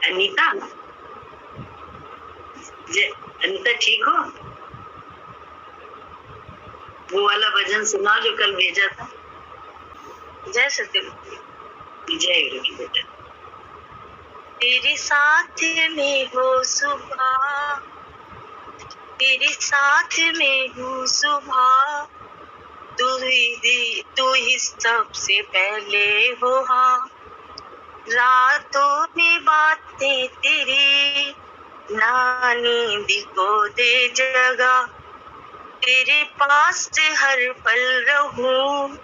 अनीता, अनीता ठीक हो? वो वाला भजन सुनाओ जो कल भेजा था। जय सत्यम। जय गुरु की बेटा। तेरे साथ में हो सुबह, तेरे साथ में हूँ सुबह, तू ही सबसे पहले हो। हाँ, रातों में बातें तेरी, ना नींद को दे जगा, तेरे पास हर पल रहूं,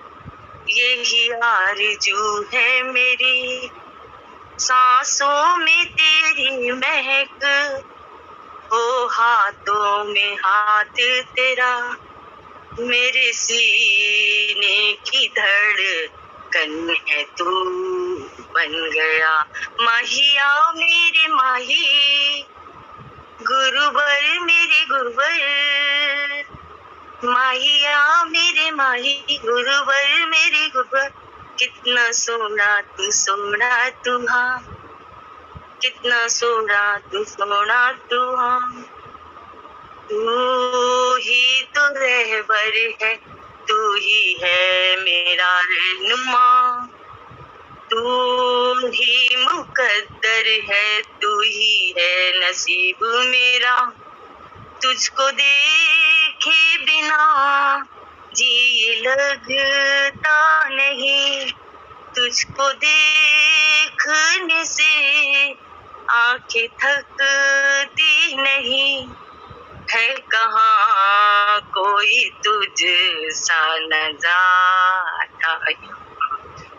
यही आरज़ू है मेरी। सांसों में तेरी महक हो, हाथों में हाथ तेरा, मेरे सीने की धड़कन है तू बन गया। माहिया मेरे माही, गुरुवर मेरे गुरुवर, माहिया मेरे माही, गुरुवर मेरे गुरुवर। कितना सोना तू हाँ, कितना सोना तू हाँ। तू ही तो रहबर है, तू ही है मेरा रहनुमा, तू ही मुकद्दर है, तू ही है नसीब मेरा। तुझको देखे बिना जी लगता नहीं, तुझको देखने से आंखें थकती नहीं, है कहाँ कोई तुझ सा नजारा।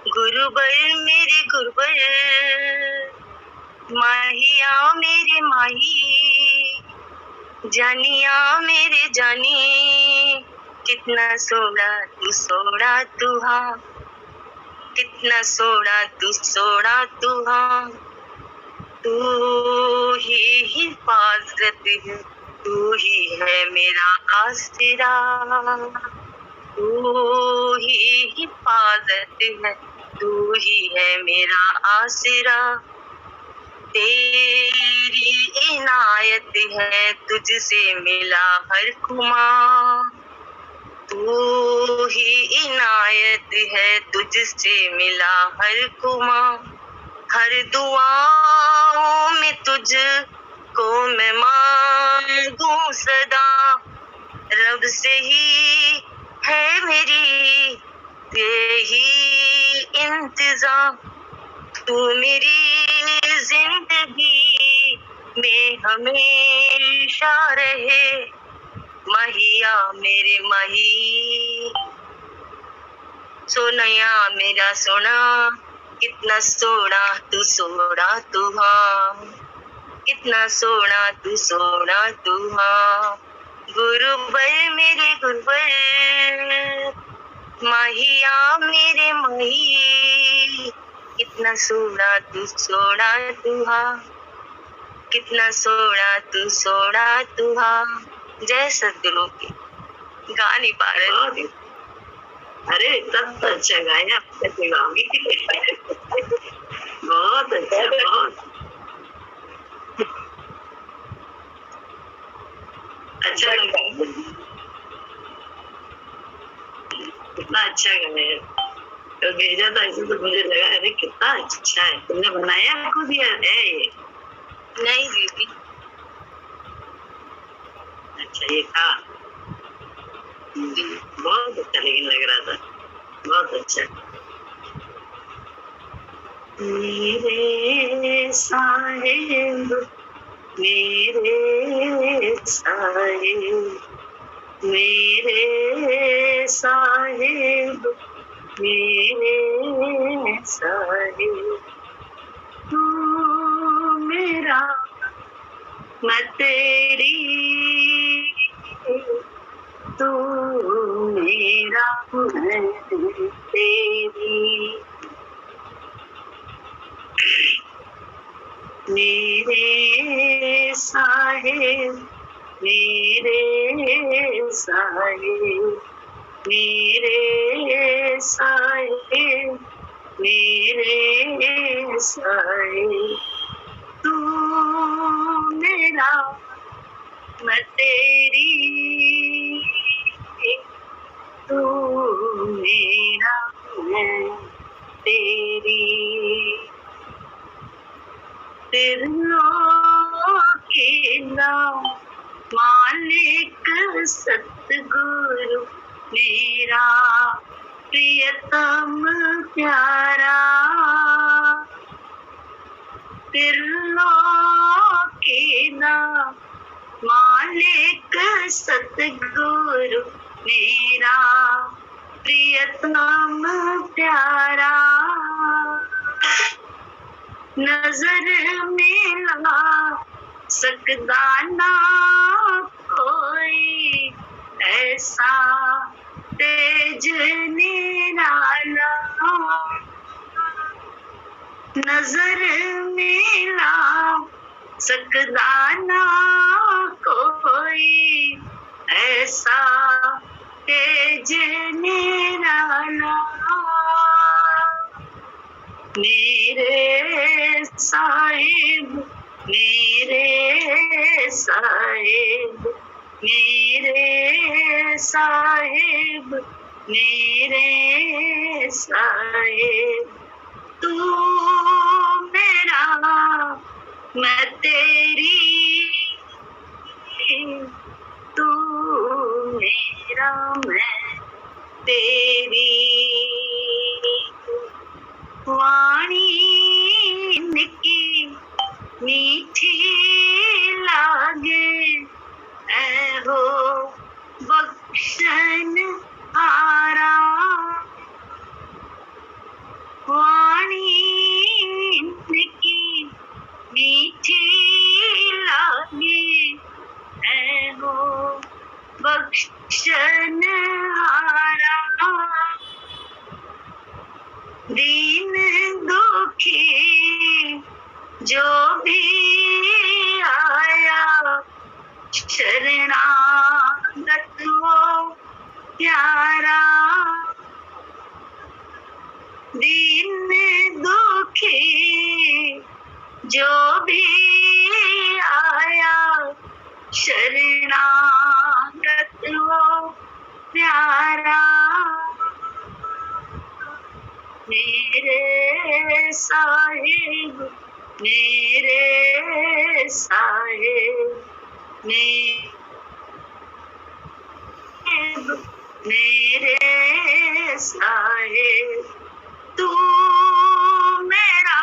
गुरुवर मेरे गुरुवर, माहिया मेरे माही, जानिया मेरे जानी। कितना सोना तू हाँ, कितना सोना तू हाँ। तू ही हिफाजत है, तू ही है मेरा आसरा, तू ही हिफाजत है, तू ही है मेरा आसरा। तेरी इनायत है, तुझसे मिला हर खुमा, तू ही इनायत है, तुझसे मिला हर खुमा। हर दुआओं में तुझको मैं मांगूं सदा, रब से ही है मेरी यही इंतज़ाम। तू मेरी जिंदगी में हमेशा रहे, माहिया मेरे माही, सोनया मेरा सोना। कितना सोना तू हाँ, कितना सोना तू हाँ। गुरुवर मेरे गुरुवर, माहिया मेरे माही, कितना सोना तू हाँ, कितना सोना तू हाँ। जय सद्गुरु की। गा नहीं पा रहे। अरे तब तो अच्छा गाया, कैसे गाओगी? बहुत अच्छा, बहुत अच्छा लगा, कितना अच्छा गाया। तो भेजा था ऐसे तो मुझे लगा अरे कितना अच्छा है। तुमने बनाया खुद या है ये? नहीं दीदी। अच्छा ये था, बहुत अच्छा लेकिन लग रहा था, बहुत अच्छा। मेरे साहिब, मेरे साहिब, मेरे साहिब, मेरे साहिब, तू मेरा मैं तेरी, तू मेरा मैं तेरी। मेरे साहिब, मेरे साहिब, मेरे साहिब, मेरे साहिब, तू मैं तेरी, तू मेरा, मैं तेरी। त्रिलोकीना मालिक सतगुरु मेरा प्रियतम प्यारा। त्रिलोकीना मालिक सतगुरु मेरा प्रियतम प्यारा। नजर मिला सकदा ना कोई ऐसा तेज निराला। नजर मिला सकदा ना कोई ऐसा तेज निराला। मेरे साहिब, मेरे साहिब, मेरे साहिब, मेरे साहिब। तू मेरा, मैं तेरी, तू मेरा, मैं तेरी। वाणी निकी मीठी लागे ऐ हो बख्शन हारा। वाणी निकी मीठी लागे ऐ हो बख्शन हारा। दीन दुखी जो भी आया शरणागत वो प्यारा। दीन दुखी जो भी आया शरणागत वो प्यारा। मेरे साहिब, मेरे साहिब, मेरे साहिब। तू मेरा,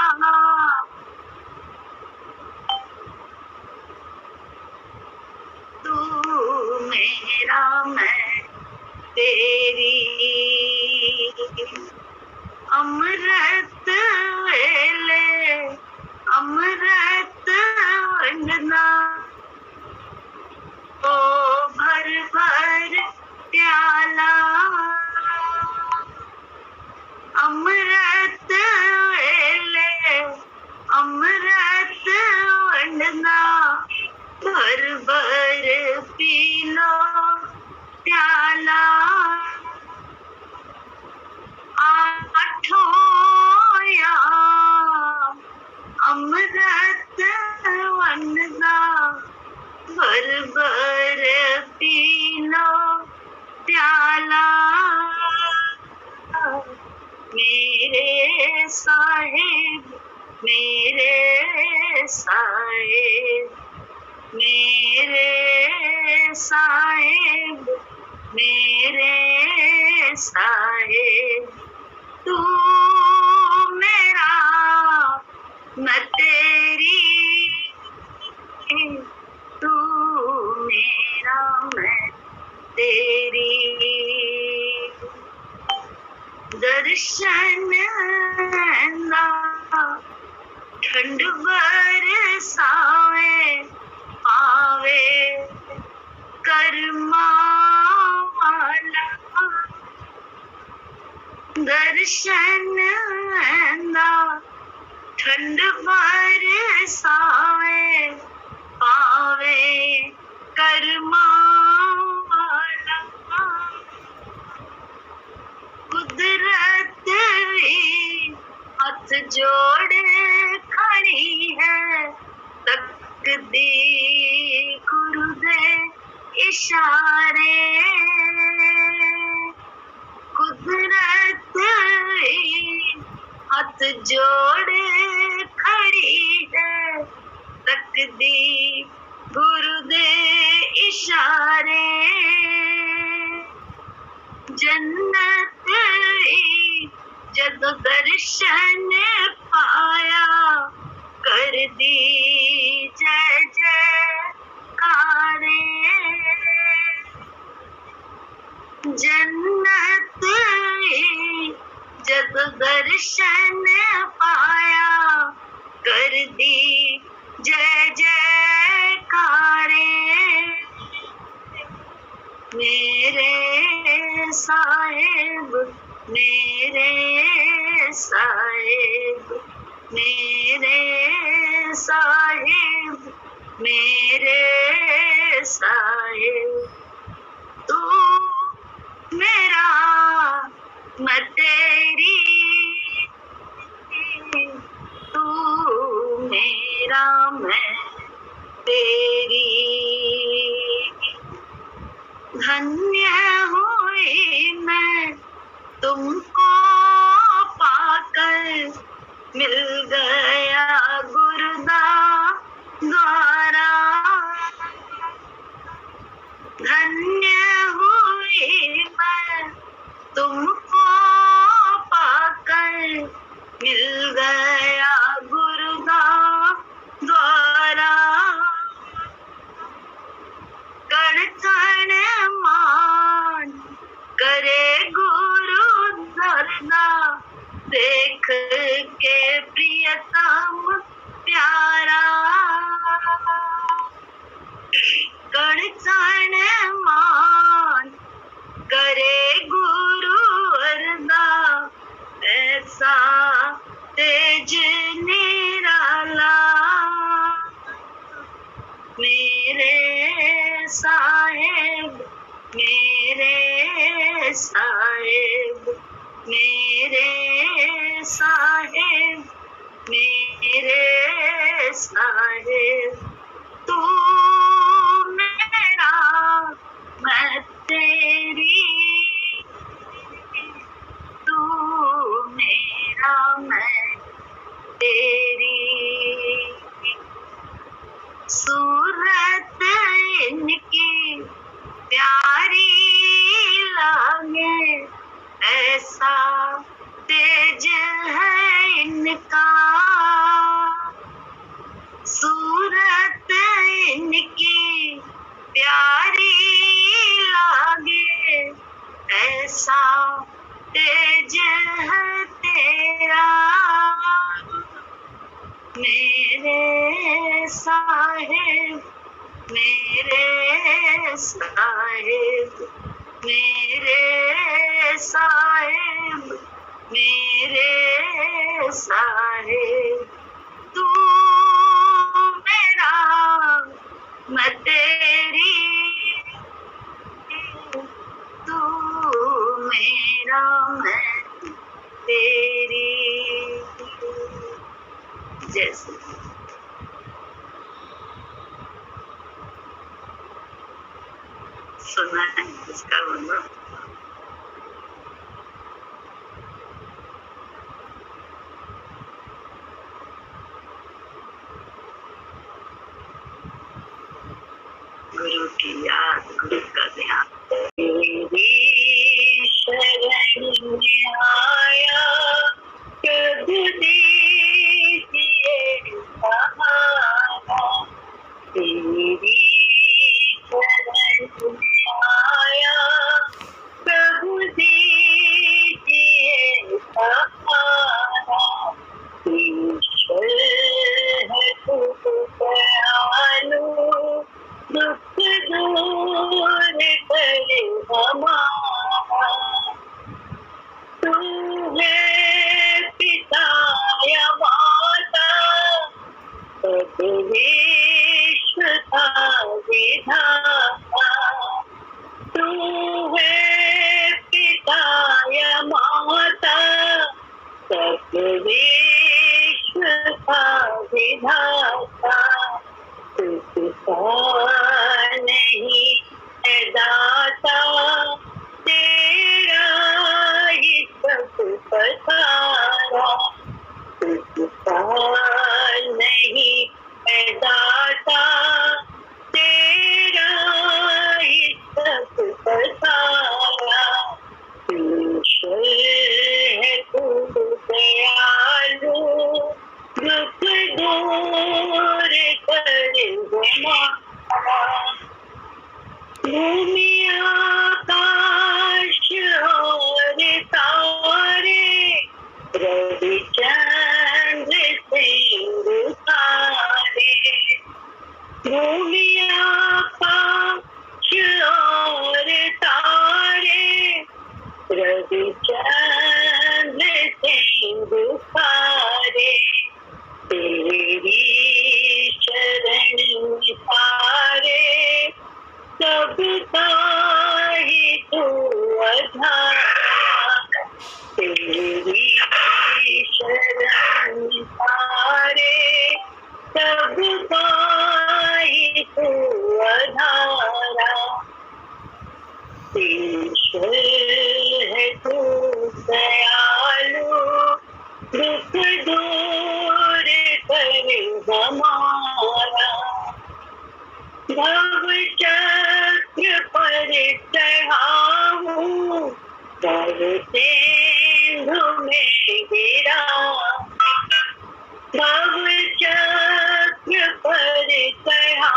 तू मेरा, मैं तेरी। अमृत वेले अमृत वंदना ओ भर भर प्याला। अमृत वेले अमृत वंदना भर भर पी लो प्याला। आठों याम अमृत वंदना भर भर पी लो प्याला। मेरे साहिब, मेरे साहिब, मेरे साहिब, मेरे साहिब। तू मेरा, मैं तेरी, तू मेरा, मैं तेरी। दर्शन ना ठंड बरसावे आवे कर्मा वाला। दर्शन ना ठंड बरसावे पावे कर्मा वाला। कुदरत भी हाथ जोड़ खड़ी है तक दी गुरुदेव इशारे, कुदरत हाथ जोड़े खड़ी है, तकदीर गुरुदेव इशारे। जन्नत जब दर्शन पाया, कर दी जय जयकारे। जन्नत जब दर्शन पाया, कर दी जय जयकारे। मेरे साहिब, मेरे साहिब, मेरे साहिब, मेरे साहिब। तू मेरा मैं तेरी, तू मेरा मैं तेरी। धन्य हुई मैं तुमको पाकर, मिल गया गुरुद्वारा। धन्य हुई मैं तुमको पाकर, मिल गया गुरुद्वारा। कण कण मान करे गुरु दरदा, देख के प्रियतम प्यारा। कण कण मान करे गुरु अरदा, ऐसा तेज निराला। मेरे साहिब, मेरे साहिब, मेरे साहिब, मेरे साहिब। तू मेरा मैं तेरी, तू मेरा मैं तेरी। सूरत इनकी प्यारी लागे, ऐसा तेज है इनका। सूरत इनकी प्यारी लागे, ऐसा तेज है तेरा। मेरे साहिब, मेरे साहिब, मेरे साहिब, मेरे साहिब। तू मेरा मैं तेरी, तू मेरा मैं तेरी। जैसे सुना है इसका वर्णन। गुरु की याद, गुरु का ध्यान। तेरी शरण में आया, प्रभु दीजिए सहारा। तेरी शरण में आया, प्रभु दीजिए सहारा। ईश्वर है तू दयालु, दुख दूर करे हमारा। तू है पिता या माता, सब विश्व का विधाता। तू है पिता या माता, सब विश्व का विधाता। नहीं है दाता तेरा ही सब पसारा, तुझका नहीं है दाता तेरा ही सब पसारा, ईश्वर है तू दयालु दुख दूर करे हमारा, भूमि आकाश और तारे रवि चंद्र सिंधुतारे, भूमि आकाश और तारे रवि चंद्र सिंधुतारे, तेरी शरण में सारे सबका ही तू आधार, तेरी शरण में सारे सबका ही तू आधारा, ईश्वर है तू दयालु दुख दूर करे हमारा, भव चक्र पर चढ़ा हूँ भव सिंधु में गिरा, भव चक्र पर चढ़ा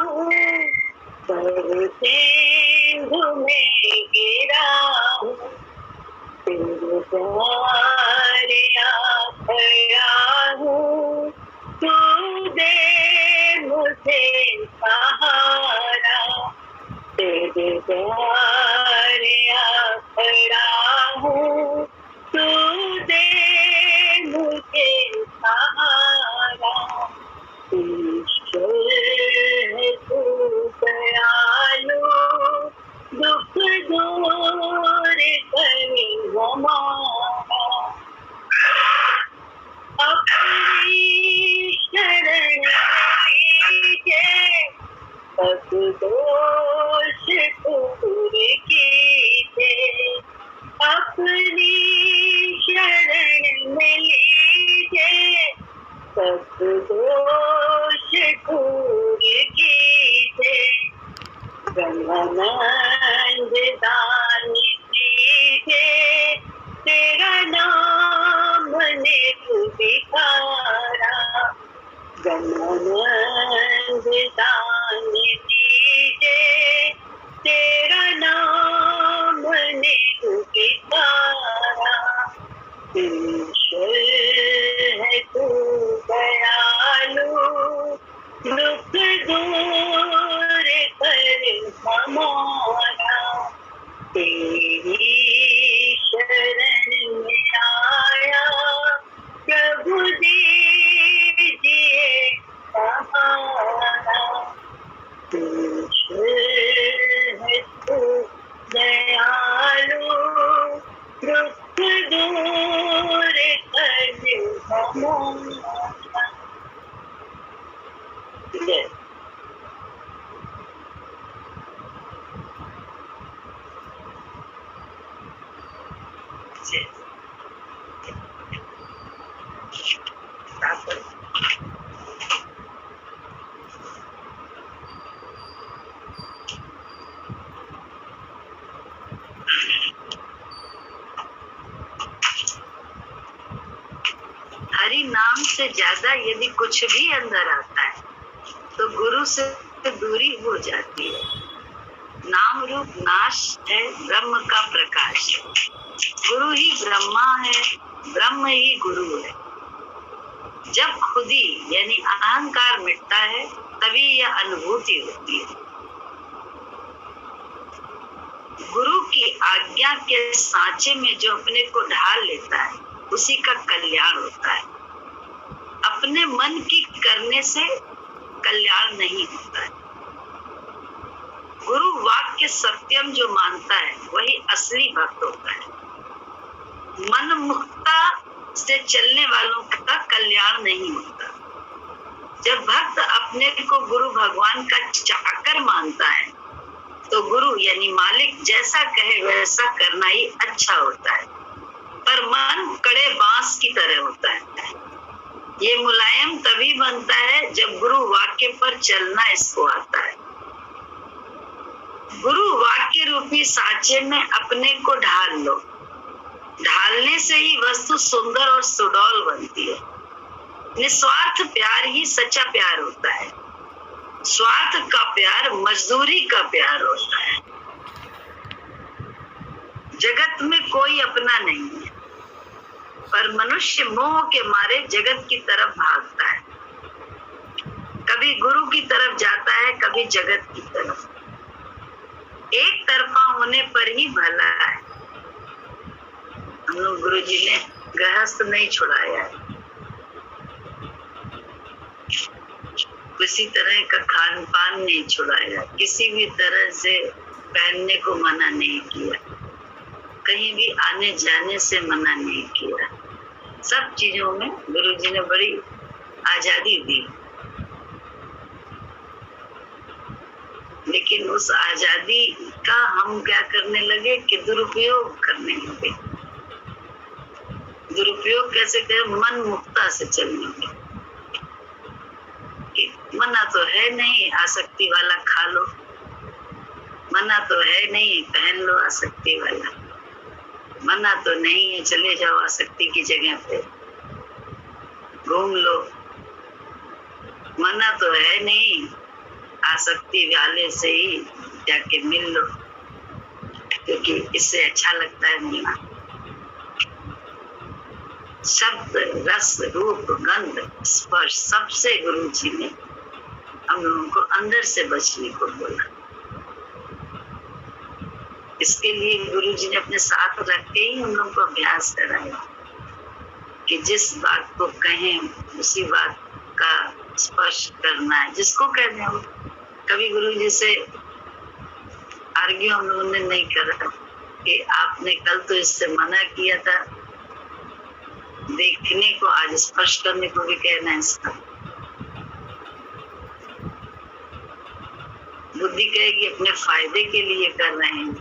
हूँ भव सिंधु में गिरा, तेरे द्वारे आया हूँ तू दे मुझे सहारा, तेरे द्वारे आया हूँ तू दे मुझे सहारा, ईश्वर है तू दयालु दुख दूर करे हमारा, अपनी शरण लीजिए सब दोष दूर कीजिए, अपनी शरण में लीजिए सब दोष दूर कीजिए, ब्रह्मानंद दान कीजिए तेरा नाम ने पुकारा, ब्रह्मानंद दान कीजिए तेरा नाम ने पुकारा, ईश्वर है तू दयालु दुख दूर करे हमारा, तेरी शरण में आया प्रभु दीजिए सहारा, ईश्वर है तू दयालु दुख दूर करे हमारा। हरि नाम से ज्यादा यदि कुछ भी अंदर आता है तो गुरु से दूरी हो जाती है। नाम रूप नाश है, ब्रह्म का प्रकाश है। गुरु ही ब्रह्मा है, ब्रह्म ही गुरु है। जब खुदी यानी अहंकार मिटता है तभी यह अनुभूति होती है। गुरु की आज्ञा के सांचे में जो अपने को ढाल लेता है उसी का कल्याण होता है। अपने मन की करने से कल्याण नहीं होता है। गुरु वाक्य सत्यम जो मानता है वही असली भक्त होता है। मन मुक्ता से चलने वालों का कल्याण नहीं होता। जब भक्त अपने को गुरु भगवान का चाकर मानता है तो गुरु यानी मालिक जैसा कहे वैसा करना ही अच्छा होता है, पर मन कड़े बांस की तरह होता है। ये मुलायम तभी बनता है जब गुरु वाक्य पर चलना इसको आता है। गुरु वाक्य रूपी सांचे में अपने को ढाल लो। ढालने से ही वस्तु सुंदर और सुडौल बनती है। निस्वार्थ प्यार ही सच्चा प्यार होता है। स्वार्थ का प्यार मजदूरी का प्यार होता है। जगत में कोई अपना नहीं है, पर मनुष्य मोह के मारे जगत की तरफ भागता है। कभी गुरु की तरफ जाता है, कभी जगत की तरफ। एक तरफा होने पर ही भला है। हम लोग गुरु जी ने गृहस्थ नहीं छुड़ाया है, किसी तरह का खान पान नहीं छुड़ाया, किसी भी तरह से पहनने को मना नहीं किया, कहीं भी आने जाने से मना नहीं किया। सब चीजों में गुरु जी ने बड़ी आजादी दी, लेकिन उस आजादी का हम क्या करने लगे कि दुरुपयोग करने लगे। दुरुपयोग कैसे करें? मन मुक्ता से चलने लगे। मना तो है नहीं आसक्ति वाला खा लो, मना तो है नहीं पहन लो आसक्ति वाला, मना तो नहीं है चले जाओ आसक्ति की जगह पे घूम लो, मना तो है नहीं आसक्ति वाले से ही जाके मिल लो, क्योंकि इससे अच्छा लगता है मिलना। शब्द, रस, रूप, गंध, स्पर्श सबसे गुरु जी ने हम लोगों को अंदर से बचने को बोला। इसके लिए गुरु जी ने अपने साथ रख के ही हम लोगों को अभ्यास कराया कि जिस बात को कहें उसी बात का स्पर्श करना है, जिसको कहते हैं। कभी गुरु जी से आर्ग्यू हम लोगों ने नहीं करा कि आपने कल तो इससे मना किया था, देखने को आज स्पर्श करने को भी कहना है इसका। बुद्धि कहेगी अपने फायदे के लिए कर रहे हैं,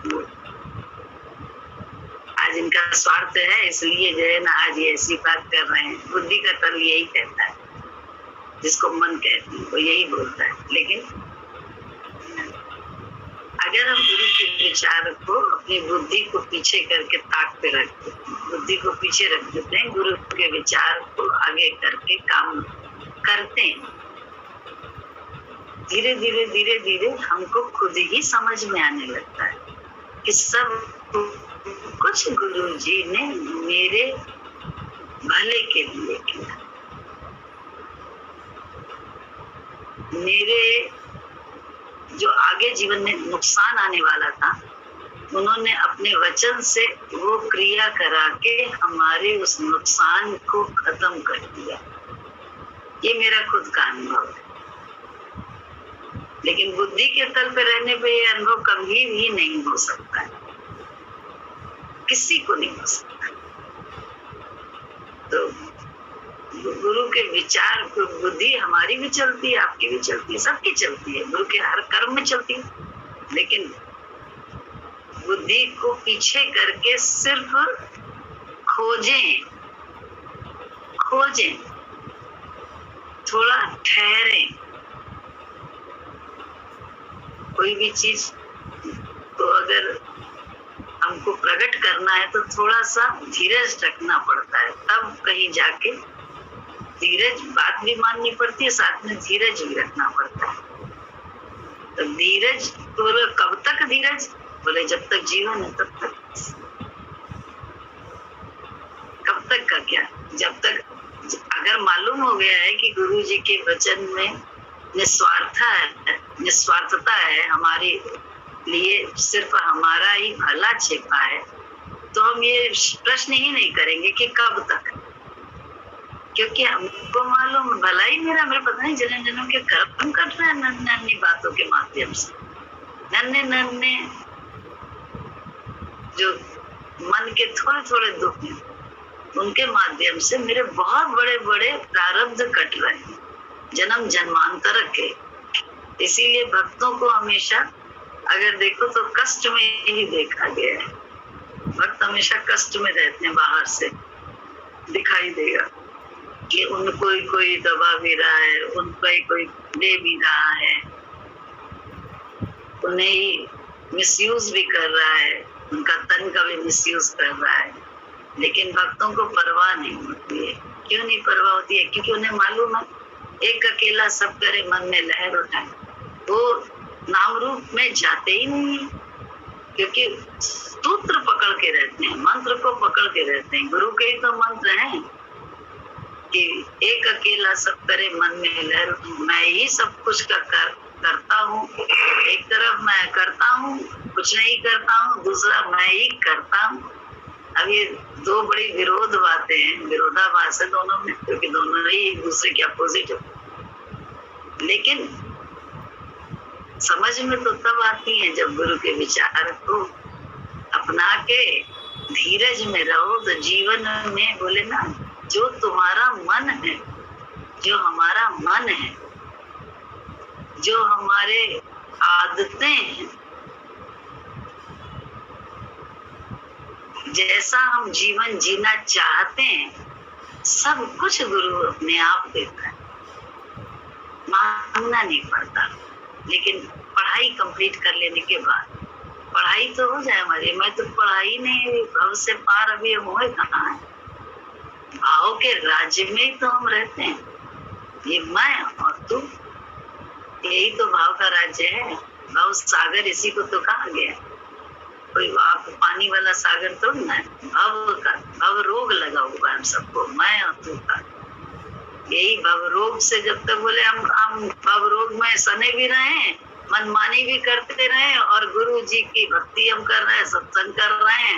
आज इनका स्वार्थ है इसलिए जो है ना आज ये ऐसी बात कर रहे हैं। बुद्धि का तल यही कहता है, जिसको मन कहती है वो यही बोलता है। लेकिन अगर हम गुरु के विचार को अपनी बुद्धि को पीछे करके ताक पे रखते, बुद्धि को पीछे रख देते हैं, गुरु के विचार को आगे करके काम करते हैं, धीरे धीरे धीरे धीरे हमको खुद ही समझ में आने लगता है कि सब कुछ गुरु जी ने मेरे भले के लिए किया। मेरे जो आगे जीवन में नुकसान आने वाला था, उन्होंने अपने वचन से वो क्रिया करा के हमारे उस नुकसान को खत्म कर दिया। ये मेरा खुद का अनुभव है। लेकिन बुद्धि के तल पे रहने पे ये अनुभव कभी भी नहीं हो सकता है, किसी को नहीं हो सकता। तो गुरु के विचार, बुद्धि हमारी भी चलती है, आपकी भी चलती है, सबकी चलती है, गुरु के हर कर्म में चलती है। लेकिन बुद्धि को पीछे करके सिर्फ खोजें, थोड़ा ठहरें। कोई भी चीज तो अगर हमको प्रकट करना है तो थोड़ा सा धीरज रखना पड़ता है, तब कहीं जाके धीरज, बात भी माननी पड़ती है, साथ में धीरज भी रखना पड़ता है। तो धीरज तो कब तक धीरज? बोले जब तक जीवन है तब तक। कब तक का क्या? जब तक अगर मालूम हो गया है कि गुरु जी के वचन में निस्वार्थता है, हमारे लिए सिर्फ हमारा ही भला छिपा है, तो हम ये प्रश्न ही नहीं करेंगे कि कब तक, क्योंकि हमको मालूम भला ही मेरा, मेरे पता नहीं जन्म जन्म के कर्म कट रहे हैं नन्ही बातों के माध्यम से, नन्हे जो मन के थोड़े थोड़े दुख हैं उनके माध्यम से मेरे बहुत बड़े बड़े प्रारब्ध कट रहे हैं। जन्म जन्मांतर के। इसीलिए भक्तों को हमेशा अगर देखो तो कष्ट में ही देखा गया है। भक्त हमेशा कष्ट में रहते हैं, बाहर से दिखाई देगा कि उनको कोई दबा भी रहा है, उनको कोई ले भी रहा है, उन्हें ही मिसयूज भी कर रहा है, उनका तन का भी मिसयूज कर रहा है। लेकिन भक्तों को परवाह नहीं होती है। क्यों नहीं परवाह होती है? क्योंकि उन्हें मालूम है एक अकेला सब करे मन में लहर उठाए। वो नाम रूप में जाते ही नहीं है, क्योंकि सूत्र पकड़ के रहते हैं, मंत्र को पकड़ के रहते हैं। गुरु के ही तो मंत्र हैं कि एक अकेला सब करे मन में लहर, मैं ही सब कुछ करता हूँ। एक तरफ मैं करता हूँ, कुछ नहीं करता हूँ, दूसरा मैं ही करता हूँ। अब ये दो बड़ी विरोध बातें हैं, विरोधाभास है दोनों में, क्योंकि दोनों ही एक दूसरे के अपोजिट है। लेकिन समझ में तो तब आती है जब गुरु के विचार को अपना के धीरज में रहो। तो जीवन में बोले ना, जो तुम्हारा मन है, जो हमारा मन है, जो हमारे आदतें हैं, जैसा हम जीवन जीना चाहते हैं, सब कुछ गुरु अपने आप देता है, मांगना नहीं पड़ता। लेकिन पढ़ाई कंप्लीट कर लेने के बाद, पढ़ाई तो हो जाए हमारी, मैं तो पढ़ाई नहीं, भाव से पार अभी हम हुए कहाँ है। भाव के राज्य में ही तो हम रहते हैं, ये मैं और तू, यही तो भाव का राज्य है। भाव सागर इसी को तो कहा गया, कोई आप पानी वाला सागर तो ना है। भव का भव रोग लगा हुआ है हम सबको, मैं और तू का। यही भव रोग से जब तक बोले हम भव रोग में सने भी रहे, मनमानी भी करते रहे, और गुरु जी की भक्ति हम कर रहे हैं, सत्संग कर रहे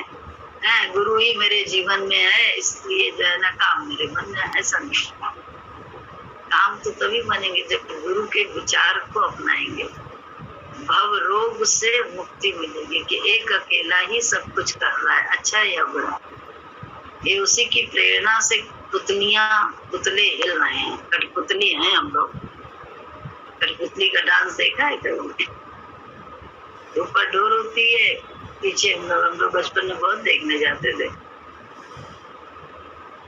हैं, गुरु ही मेरे जीवन में है, इसलिए जो है ना काम मेरे बन जाए, ऐसा नहीं। काम तो तभी बनेंगे जब गुरु के विचार को अपनाएंगे। भव रोग से मुक्ति मिलेगी कि एक अकेला ही सब कुछ कर रहा है, अच्छा या बुरा। ये उसी की प्रेरणा से पुतले हिल रहे हैं। कठपुतली हैं हम लोग। कठपुतली का डांस देखा है कभी? ऊपर डोर होती है, पीछे हम लोग बचपन में बहुत देखने जाते थे।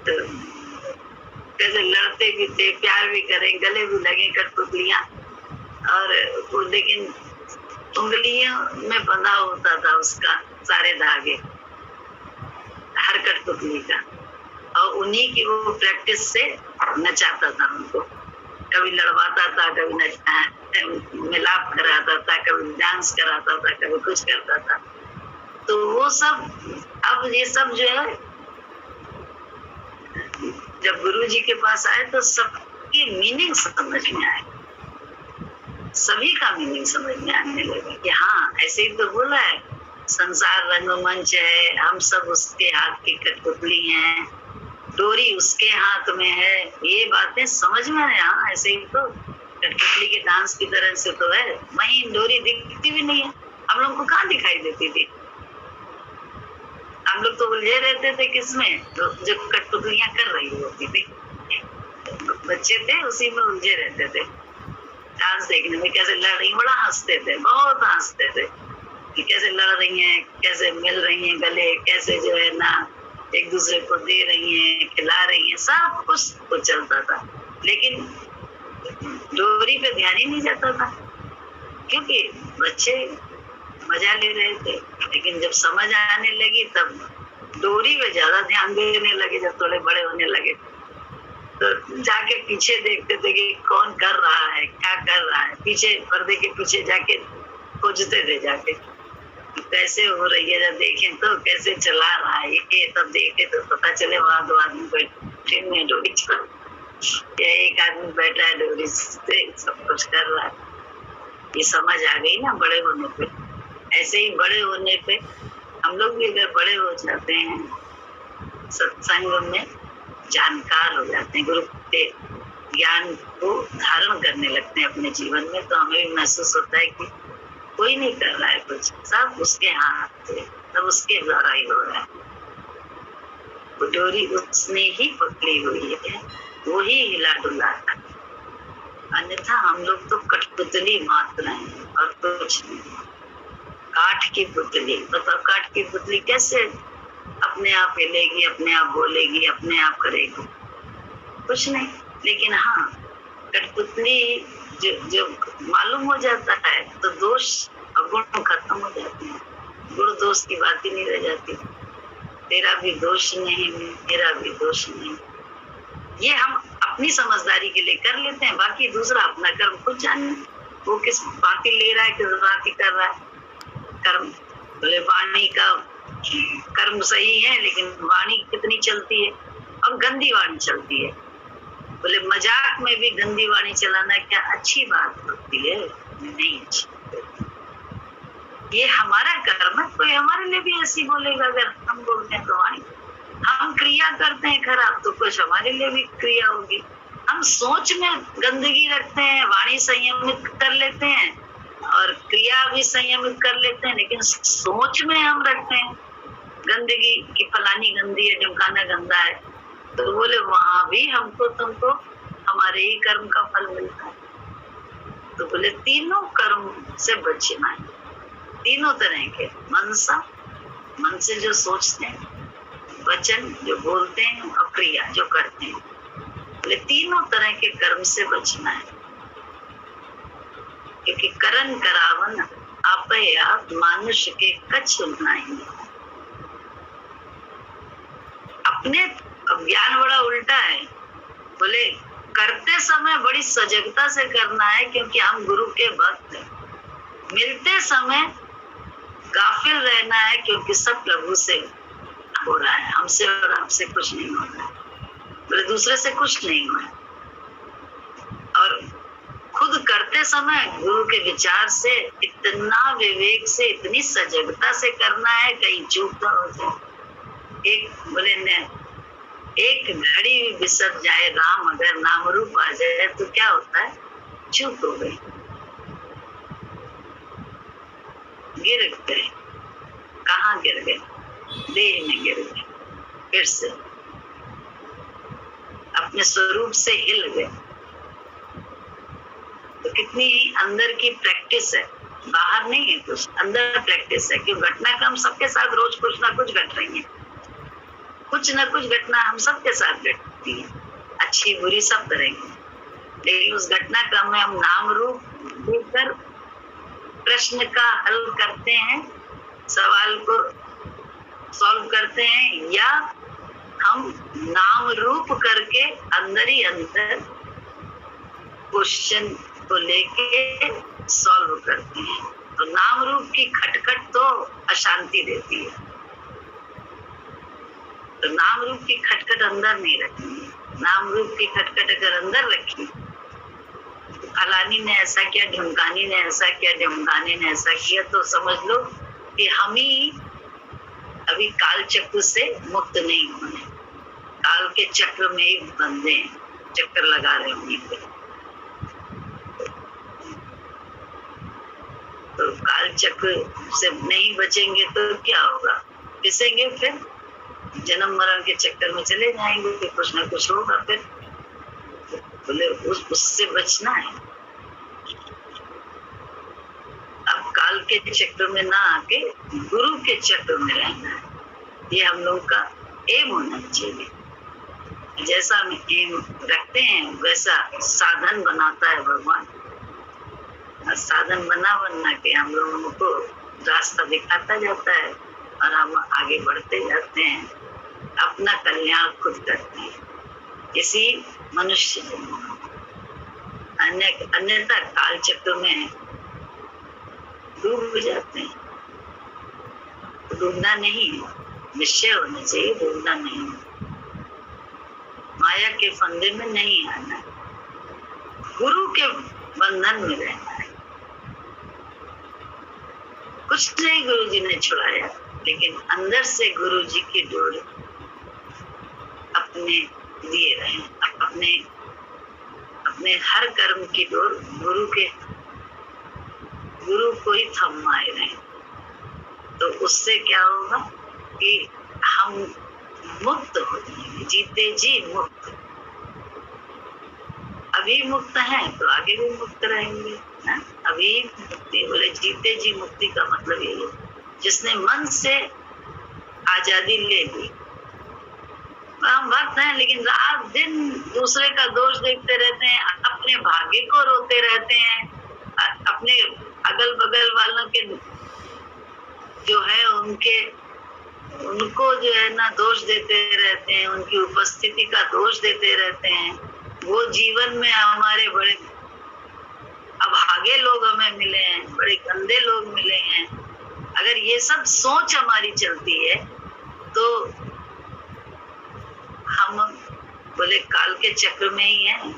तो कैसे लड़ते भी थे, प्यार भी करें, गले भी लगे कठपुतलियां। और लेकिन उंगलियों में बंधा होता था उसका सारे धागे, हर कठपुतली का, और उन्हीं की वो प्रैक्टिस से नचाता था उनको। कभी लड़वाता था, कभी मिलाप कराता था, कभी डांस कराता था, कभी कुछ करता था। तो वो सब, अब ये सब जो है, जब गुरु जी के पास आए तो सबकी मीनिंग समझ में आए, सभी का मीनिंग समझ में आने लगा कि हाँ, ऐसे ही तो बोला है, संसार रंगमंच है, हम सब उसके हाथ की कठपुतली हैं, डोरी उसके हाथ में है। ये बातें समझ में आए। हाँ, ऐसे ही तो कठपुतली के डांस की तरह से तो है। वहीं डोरी दिखती भी नहीं है, हम लोग को कहाँ दिखाई देती थी। हम लोग तो उलझे रहते थे किसमें, जो कठपुतलियां कर रही होती थी। बच्चे थे, उसी में उलझे रहते थे। डांस देखने में कैसे लड़ रही, बड़ा हंसते थे, बहुत हंसते थे कि कैसे लड़ रही हैं, कैसे मिल रही हैं गले, कैसे जो है ना एक दूसरे को दे रही हैं, खिला रही हैं, सब कुछ तो चलता था। लेकिन डोरी पे ध्यान ही नहीं जाता था, क्योंकि बच्चे मजा ले रहे थे। लेकिन जब समझ आने लगी तब डोरी पे ज्यादा ध्यान देने लगे। जब थोड़े बड़े होने लगे तो जाके पीछे देखते थे कि कौन कर रहा है, क्या कर रहा है। पीछे पर्दे के पीछे जाके खोजते थे, जाके कैसे हो रही है, जब देखें तो कैसे चला रहा है ये, तब देखे तो पता चले वहां दो आदमी बैठे में डोरी चल, या एक आदमी बैठा है डोरी से सब कुछ कर रहा है। ये समझ आ गई ना बड़े होने पे। ऐसे ही बड़े होने पे हम लोग भी अगर बड़े हो जाते हैं, सत्संग में जानकार हो जाते हैं, गुरु के ज्ञान को धारण करने लगते हैं अपने जीवन में, तो हमें भी महसूस होता है कि कोई नहीं कर रहा है कुछ, सब उसके हाथ से, सब उसके द्वारा ही हो रहा है। वो डोरी उसने ही पकड़ी हुई है, वो ही हिला डुला था। अन्यथा हम लोग तो कठपुतली मात्र हैं और कुछ नहीं। काठ की पुतली, बताओ काठ की पुतली कैसे अपने आप हिलेगी, अपने आप बोलेगी, अपने आप करेगी? कुछ नहीं। लेकिन हाँ, कठपुतली जो मालूम हो जाता है तो दोष और गुण खत्म हो जाते हैं। गुण दोष की बात ही नहीं रह जाती। तेरा भी दोष नहीं, मेरा भी दोष नहीं। ये हम अपनी समझदारी के लिए कर लेते हैं, बाकी दूसरा अपना कर्म खुद जाने। वो किस बाती ले रहा है, किस बाती कर रहा है कर्म। बोले वाणी का कर्म सही है, लेकिन वाणी कितनी चलती है, और गंदी वाणी चलती है। बोले मजाक में भी गंदी वाणी चलाना क्या अच्छी बात होती है? नहीं अच्छी। ये हमारा कर्म है, कोई हमारे लिए भी ऐसी बोलेगा। अगर हम बोलते हैं तो वाणी, हम क्रिया करते हैं खराब तो कुछ हमारे लिए भी क्रिया होगी। हम सोच में गंदगी रखते हैं, वाणी संयमित कर लेते हैं और क्रिया भी संयमित कर लेते हैं, लेकिन सोच में हम रखते हैं गंदगी की, फलानी गंदी है, ढमकाना गंदा है, तो बोले वहां भी हमको तुमको हमारे ही कर्म का फल मिलता है। तो बोले तीनों कर्म से बचना है, तीनों तरह के। मन से जो सोचते हैं, वचन जो बोलते हैं, और क्रिया जो करते हैं, बोले तीनों तरह के कर्म से बचना है। क्योंकि करन करावन आपे आप मानुष के कछ नहीं। अपने ज्ञान बड़ा उल्टा है। बोले करते समय बड़ी सजगता से करना है, क्योंकि हम गुरु के भक्त हैं। मिलते समय गाफिल रहना है, क्योंकि सब प्रभु से हो रहा है, हमसे और आपसे कुछ नहीं हो रहा है। बोले दूसरे से कुछ नहीं हुआ है। और खुद करते समय गुरु के विचार से इतना विवेक से, इतनी सजगता से करना है, कहीं चूक ना हो जाए। बोले न एक घड़ी भी बिसर जाए राम, अगर नाम रूप आ जाए तो क्या होता है? चूक हो गई, गिर गए। कहाँ गिर गए? देह में गिर गए। फिर से अपने स्वरूप से हिल गए। तो कितनी अंदर की प्रैक्टिस है, बाहर नहीं है कुछ, अंदर प्रैक्टिस है। क्यों? घटनाक्रम सबके साथ रोज कुछ ना कुछ घट रही है, कुछ ना कुछ घटना हम सबके साथ घटती है, अच्छी बुरी सब तरह की। लेकिन उस घटनाक्रम में हम नाम रूप देकर प्रश्न का हल करते हैं, सवाल को सॉल्व करते हैं, या हम नाम रूप करके अंदर ही अंदर क्वेश्चन को लेके सॉल्व करते हैं। तो नाम रूप की खटखट तो अशांति देती है। तो नाम रूप की खटखट अंदर नहीं रखनी है। नाम रूप की खटखट अगर अंदर रखी, तो फलानी ने ऐसा किया, ढमकानी ने ऐसा किया, ढमकाने ने ऐसा किया, तो समझ लो कि हम ही अभी काल चक्र से मुक्त नहीं हुए, काल के चक्र में ही बंधे हैं, चक्कर लगा रहे हैं। तो काल चक्र से नहीं बचेंगे तो क्या होगा? पिसेंगे, फिर जन्म मरण के चक्कर में चले जाएंगे, कुछ ना कुछ होगा। फिर बोले उससे बचना है। अब काल के चक्र में ना आके गुरु के चक्र में रहना है। ये हम लोग का एम होना चाहिए। जैसा हम एम रखते हैं वैसा साधन बनाता है भगवान। साधन बना के हम लोगों को रास्ता दिखाता जाता है और हम आगे बढ़ते जाते हैं, अपना कल्याण खुद करते हैं। किसी मनुष्य अन्यथा काल चक्र में डूब जाते हैं। डूबना नहीं है, निश्चय होना चाहिए, डूबना नहीं है। माया के फंदे में नहीं आना, गुरु के बंधन में रहना है। कुछ नहीं गुरु जी ने छुड़ाया, लेकिन अंदर से गुरु जी की डोर अपने दिए रहे, अपने हर कर्म की डोर गुरु को ही थमाए रहे। तो उससे क्या होगा कि हम मुक्त हो जाएंगे, जीते जी मुक्त। अब अभी मुक्त हैं तो आगे भी मुक्त रहेंगे। अभी मुक्ति, बोले जीते जी मुक्ति का मतलब ये है जिसने मन से आजादी ले ली। हम भक्त हैं लेकिन रात दिन दूसरे का दोष देखते रहते हैं, अपने भाग्य को रोते रहते हैं, अपने अगल बगल वालों के जो है उनको जो है ना दोष देते रहते हैं, उनकी उपस्थिति का दोष देते रहते हैं। वो जीवन में हमारे बड़े अभागे लोग हमें मिले हैं, बड़े गंदे लोग मिले हैं। अगर ये सब सोच हमारी चलती है तो हम बोले काल के चक्र में ही हैं,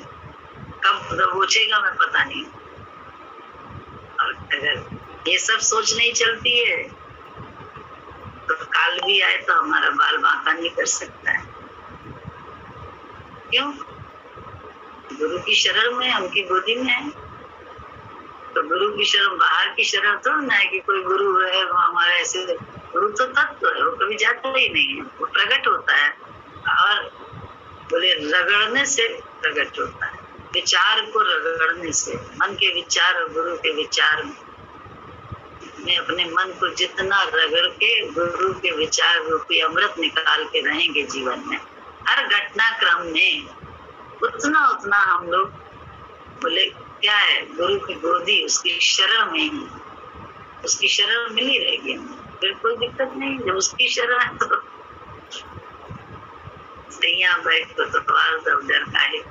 कब दबोचेगा मैं पता नहीं। और अगर ये सब सोच नहीं चलती है तो काल भी आए तो हमारा बाल बांका नहीं कर सकता है। क्यों? गुरु की शरण में, उनकी गोदी में है। तो गुरु की शरण बाहर की शरण तो ना है कि कोई गुरु है वो हमारे ऐसे। गुरु तो तत्व है, वो कभी जाता ही नहीं है, वो प्रकट होता है और बोले रगड़ने से प्रकट होता है, विचार को रगड़ने से। मन के विचार और गुरु के विचार में अपने मन को जितना रगड़ के गुरु के विचार रूपी अमृत निकाल के रहेंगे जीवन में, हर घटनाक्रम में उतना उतना हम लोग बोले क्या है, गुरु की गोदी, उसकी शरण में ही, उसकी शरण मिली रहेगी, फिर कोई दिक्कत नहीं। जब उसकी शरण है तो सैया बैठ को तो सब डर का है।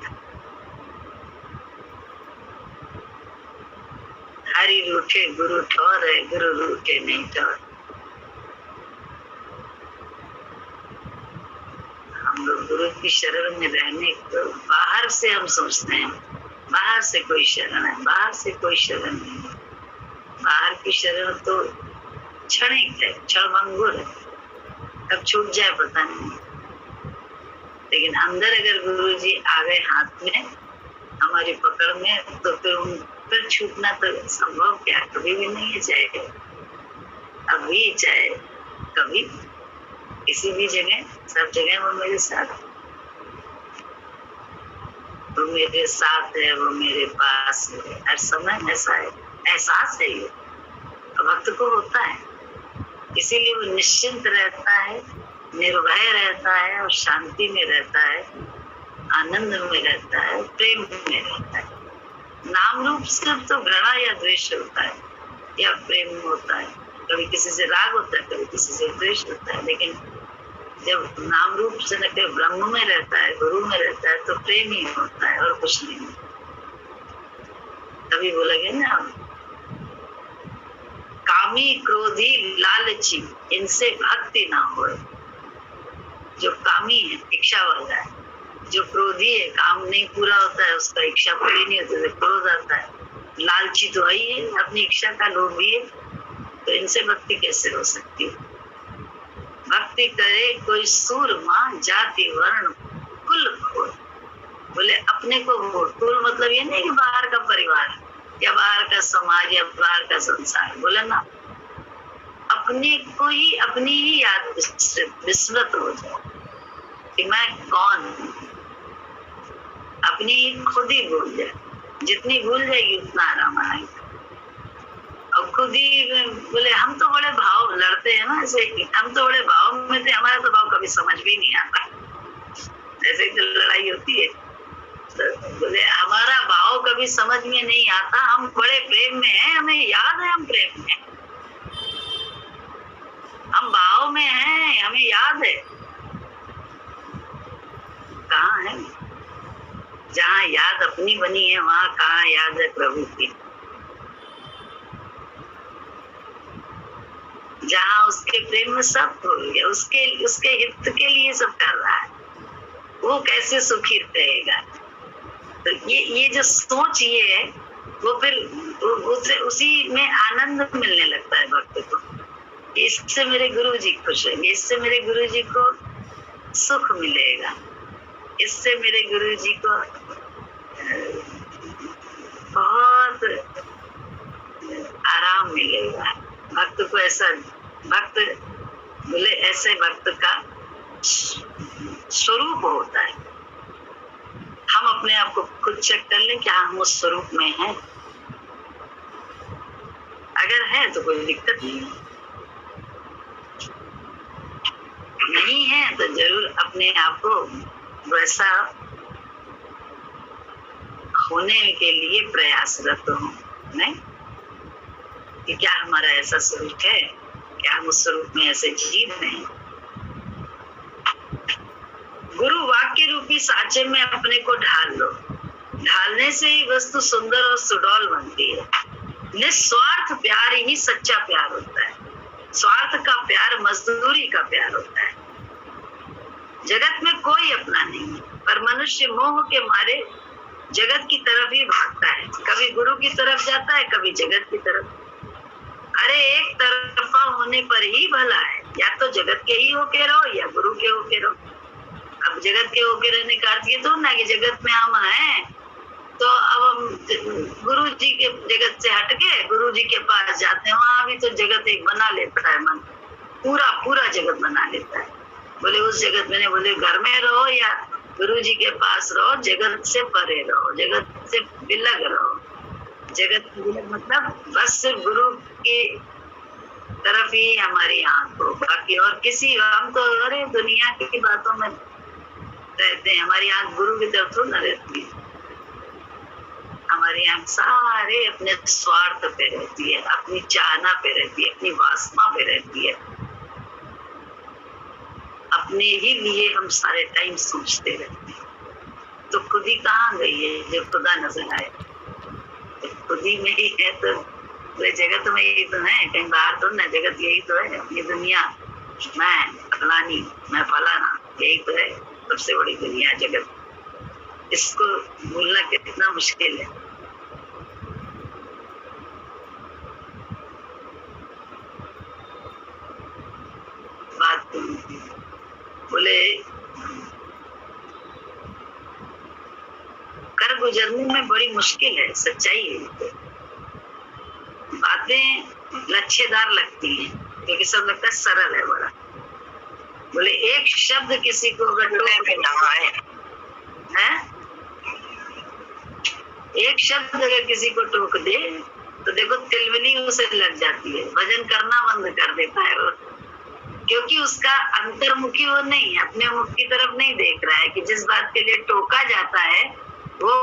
हरि रूठे गुरु ठौर है, गुरु रूठे नहीं ठौर। हम लोग गुरु की शरण में रहने को बाहर से हम सोचते हैं, बाहर से कोई शरण है, बाहर से कोई शरण नहीं। बाहर की शरण तो क्षणिक है, क्षणभंगुर है, कब छूट जाए पता नहीं। लेकिन अंदर अगर गुरु जी आ गए हाथ में, हमारी पकड़ में, तो फिर छूटना तो संभव क्या, कभी भी नहीं है। चाहे अभी चाहे कभी, किसी भी जगह, सब जगह वो मेरे साथ, वो मेरे साथ है, वो मेरे पास है, हर समय ऐसा है, एहसास है ये भक्त को होता है। इसीलिए वो निश्चिंत रहता है, निर्भय रहता है और शांति में रहता है, आनंद में रहता है, प्रेम में रहता है। नाम रूप से तो घृणा या द्वेष होता है या प्रेम होता है, कभी किसी से राग होता है, कभी किसी से द्वेष होता है। लेकिन जब नाम रूप से न के ब्रह्म में रहता है, गुरु में रहता है, तो प्रेम ही होता है और कुछ नहीं। तभी बोला गया ना, कामी क्रोधी लालची इनसे भक्ति ना हो। जो कामी है, इच्छा वाला है, जो क्रोधी है, काम नहीं पूरा होता है उसका, इच्छा पूरी नहीं होती है, क्रोध आता है। लालची तो है ही है, अपनी इच्छा का लोभी है, तो इनसे भक्ति कैसे हो सकती है? भक्ति करे कोई सूरमा, जाति वर्ण कुल खोल। बोले अपने को वोट, कुल मतलब ये नहीं कि बाहर का परिवार या बाहर का समाज या बाहर का संसार, बोले ना अपने को ही, अपनी ही याद विस्मृत हो जाए कि मैं कौन हूँ, अपनी खुद ही भूल जाए। जितनी भूल जाएगी उतना आराम आएगा। और खुद ही बोले हम तो बड़े भाव लड़ते हैं ना, ऐसे हम तो बड़े भाव में थे, हमारा तो भाव कभी समझ भी नहीं आता, ऐसे ही तो लड़ाई होती है। तो बोले हमारा भाव कभी समझ में नहीं आता, हम बड़े प्रेम में हैं, हमें याद है हम प्रेम में, हम भाव में हैं, हमें याद है। कहाँ है? जहाँ याद अपनी बनी है वहाँ कहाँ याद है प्रभु की? जहाँ उसके प्रेम में सब हो गया, उसके हित के लिए सब कर रहा है, वो कैसे सुखी रहेगा? तो ये जो सोच ये है, वो फिर उसी में आनंद मिलने लगता है भक्त को। इससे मेरे गुरु जी खुश होंगे, इससे मेरे गुरु जी को सुख मिलेगा, इससे मेरे गुरु जी को बहुत आराम मिलेगा। भक्त को ऐसा, भक्त बोले ऐसे भक्त का स्वरूप होता है। हम अपने आप को खुद खुद चेक कर ले क्या हम उस स्वरूप में हैं। अगर है तो कोई दिक्कत नहीं है, नहीं है तो जरूर अपने आप को वैसा होने के लिए प्रयासरत हो, नहीं कि क्या हमारा ऐसा स्वरूप है, क्या हम उस स्वरूप में ऐसे जी रहे हैं। गुरु वाक्य रूपी साँचे में अपने को ढाल लो, ढालने से ही वस्तु सुंदर और सुडौल बनती है। निस्वार्थ प्यार ही सच्चा प्यार होता है, स्वार्थ का प्यार मजदूरी का प्यार होता है। जगत में कोई अपना नहीं है, पर मनुष्य मोह के मारे जगत की तरफ ही भागता है, कभी गुरु की तरफ जाता है, कभी जगत की तरफ। अरे एक तरफा होने पर ही भला है, या तो जगत के ही होके रहो या गुरु के होके रहो। अब जगत के होके रहने का अर्थ ये तो ना कि जगत में हम हैं तो अब हम गुरु जी के जगत से हटके गुरु जी के पास जाते हैं, वहां भी तो जगत एक बना लेता है मन, पूरा पूरा जगत बना लेता है। बोले उस जगत में नहीं, बोले घर में रहो या गुरु जी के पास रहो, जगत से परे रहो, जगत से बिलग रहो। जगत मतलब बस सिर्फ गुरु की तरफ ही हमारी आंख हो, बाकी और किसी हम तो अरे दुनिया की बातों में रहते हैं, हमारी आंख गुरु की तरफ थोड़ी ना रहती है। हमारी आंख सारे अपने स्वार्थ पे रहती है, अपनी चाहना पे रहती है, अपनी वासना पे रहती है, अपने ही लिए हम सारे टाइम सोचते रहते हैं। तो खुद ही कहाँ गई है जब खुदा नजर आए, खुद ही में ही है तो जगत में यही तो है, कहीं बाहर तो ना, जगत यही तो है, ये दुनिया मैं फलानी मैं फलाना, यही तो है सबसे बड़ी दुनिया जगत। इसको भूलना कितना मुश्किल है। बात बोले कर गुजरने में बड़ी मुश्किल है, सच्चाई है। बातें लच्छेदार लगती हैं क्योंकि सब लगता है सरल है बड़ा। बोले एक शब्द किसी को अगर है, एक शब्द अगर किसी को टोक दे तो देखो तिलवनी उसे लग जाती है, भजन करना बंद कर देता है वो, क्योंकि उसका अंतर्मुखी वो नहीं है, अपने मुख की तरफ नहीं देख रहा है कि जिस बात के लिए टोका जाता है वो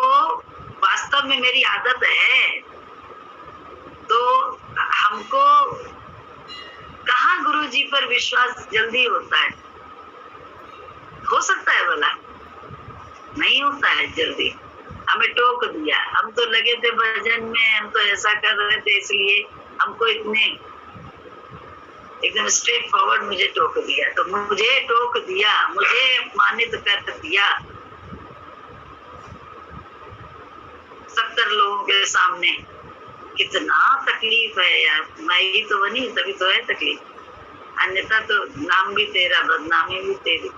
वास्तव में मेरी आदत है। तो हमको कहाँ गुरु जी पर विश्वास जल्दी होता है, हो सकता है भला, नहीं होता है जल्दी। हमें टोक दिया, हम तो लगे थे भजन में, हम तो ऐसा कर रहे थे, इसलिए हमको इतने एकदम स्ट्रेट फॉरवर्ड मुझे टोक दिया, तो मुझे टोक दिया, मुझे अपमानित कर दिया 70 लोगों के सामने। कितना तकलीफ है यार, मैं ही तो बनी तभी तो है तकलीफ, अन्यथा तो नाम भी तेरा, बदनामी भी तेरी,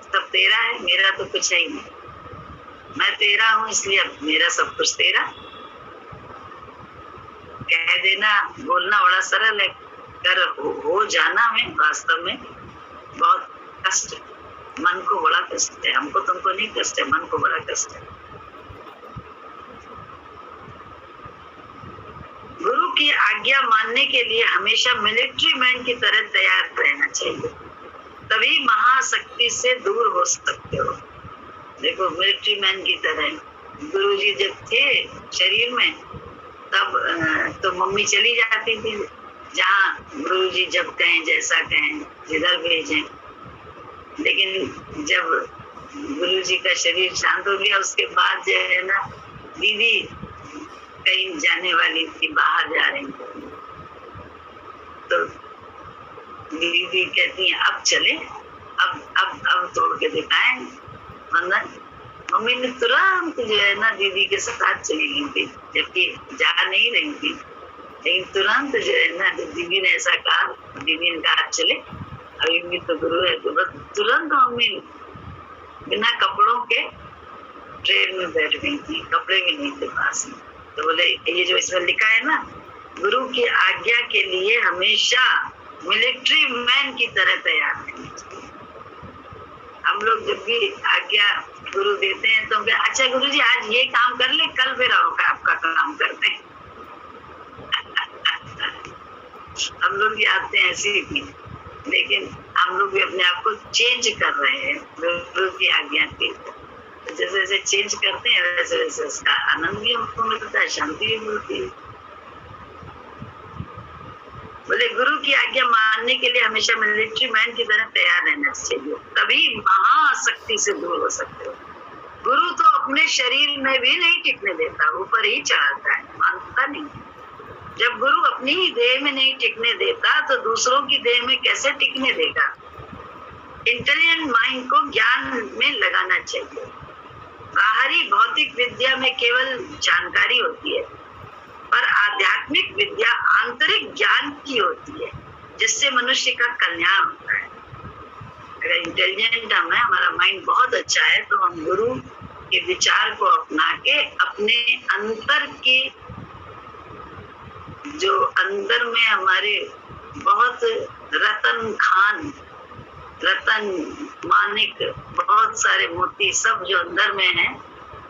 सब तेरा है, मेरा तो कुछ है ही नहीं। मैं तेरा हूँ इसलिए मेरा सब कुछ तेरा। कह देना बोलना बड़ा सरल है, कर हो जाना में वास्तव में बहुत कष्ट है, मन को बड़ा कष्ट है। हमको तुमको नहीं कष्ट है, मन को बड़ा कष्ट है। गुरु की आज्ञा मानने के लिए हमेशा मिलिट्री मैन की तरह तैयार रहना चाहिए, तभी महाशक्ति से दूर हो सकते हो। देखो मिलिट्री मैन की तरह गुरु जी जब थे शरीर में तब तो मम्मी चली जाती थी जहाँ गुरु जी जब कहें, जैसा कहें, जिधर भेजें। लेकिन जब गुरु जी का शरीर शांत हो गया उसके बाद जो है ना, दीदी कहीं जाने वाली थी, बाहर जा रही थी, तो दीदी कहती है अब चले, अब तोड़ के दिखाएं बंधन। मम्मी ने तुरंत जो है ना दीदी के साथ चली गई थी, जबकि जा नहीं रही थी, लेकिन तुरंत जो है ना दीदी ने ऐसा कहा, दीदी ने कहा चले, अभी भी तो गुरु है, तो बस तुरंत मम्मी बिना कपड़ों के ट्रेन में बैठ गई थी, कपड़े भी नहीं थे पास में। तो बोले ये जो इसमें लिखा है ना, गुरु की आज्ञा के लिए हमेशा मिलिट्री मैन की तरह तैयार रहना चाहिए। हम लोग जब भी आज्ञा गुरु देते हैं तो हम कहते, अच्छा गुरु जी आज ये काम कर ले, कल फिर आओगे आपका काम करते हैं। हम लोग भी आते हैं ऐसे ही, लेकिन हम लोग भी अपने आप को चेंज कर रहे हैं गुरु की आज्ञा के। जैसे जैसे चेंज करते हैं वैसे वैसे उसका आनंद भी हमको मिलता है, शांति भी मिलती है। बोले गुरु की आज्ञा मानने के लिए हमेशा मिलिट्री मैन की तरह तैयार रहना चाहिए, तभी महाशक्ति से दूर हो सकते हो। गुरु तो अपने शरीर में भी नहीं टिकने देता, ऊपर ही चढ़ाता है, मानता नहीं। जब गुरु अपनी ही देह में नहीं टिकने देता तो दूसरों की देह में कैसे टिकने देगा। इंटेलिजेंट माइंड को ज्ञान में लगाना चाहिए। बाहरी भौतिक विद्या में केवल जानकारी होती है, पर आध्यात्मिक विद्या आंतरिक ज्ञान की होती है, जिससे मनुष्य का कल्याण होता है। अगर इंटेलिजेंट हम है, हमारा माइंड बहुत अच्छा है, तो हम गुरु के विचार को अपना के अपने अंतर की, जो अंदर में हमारे बहुत रतन खान, रतन मानिक, बहुत सारे मोती सब जो अंदर में है,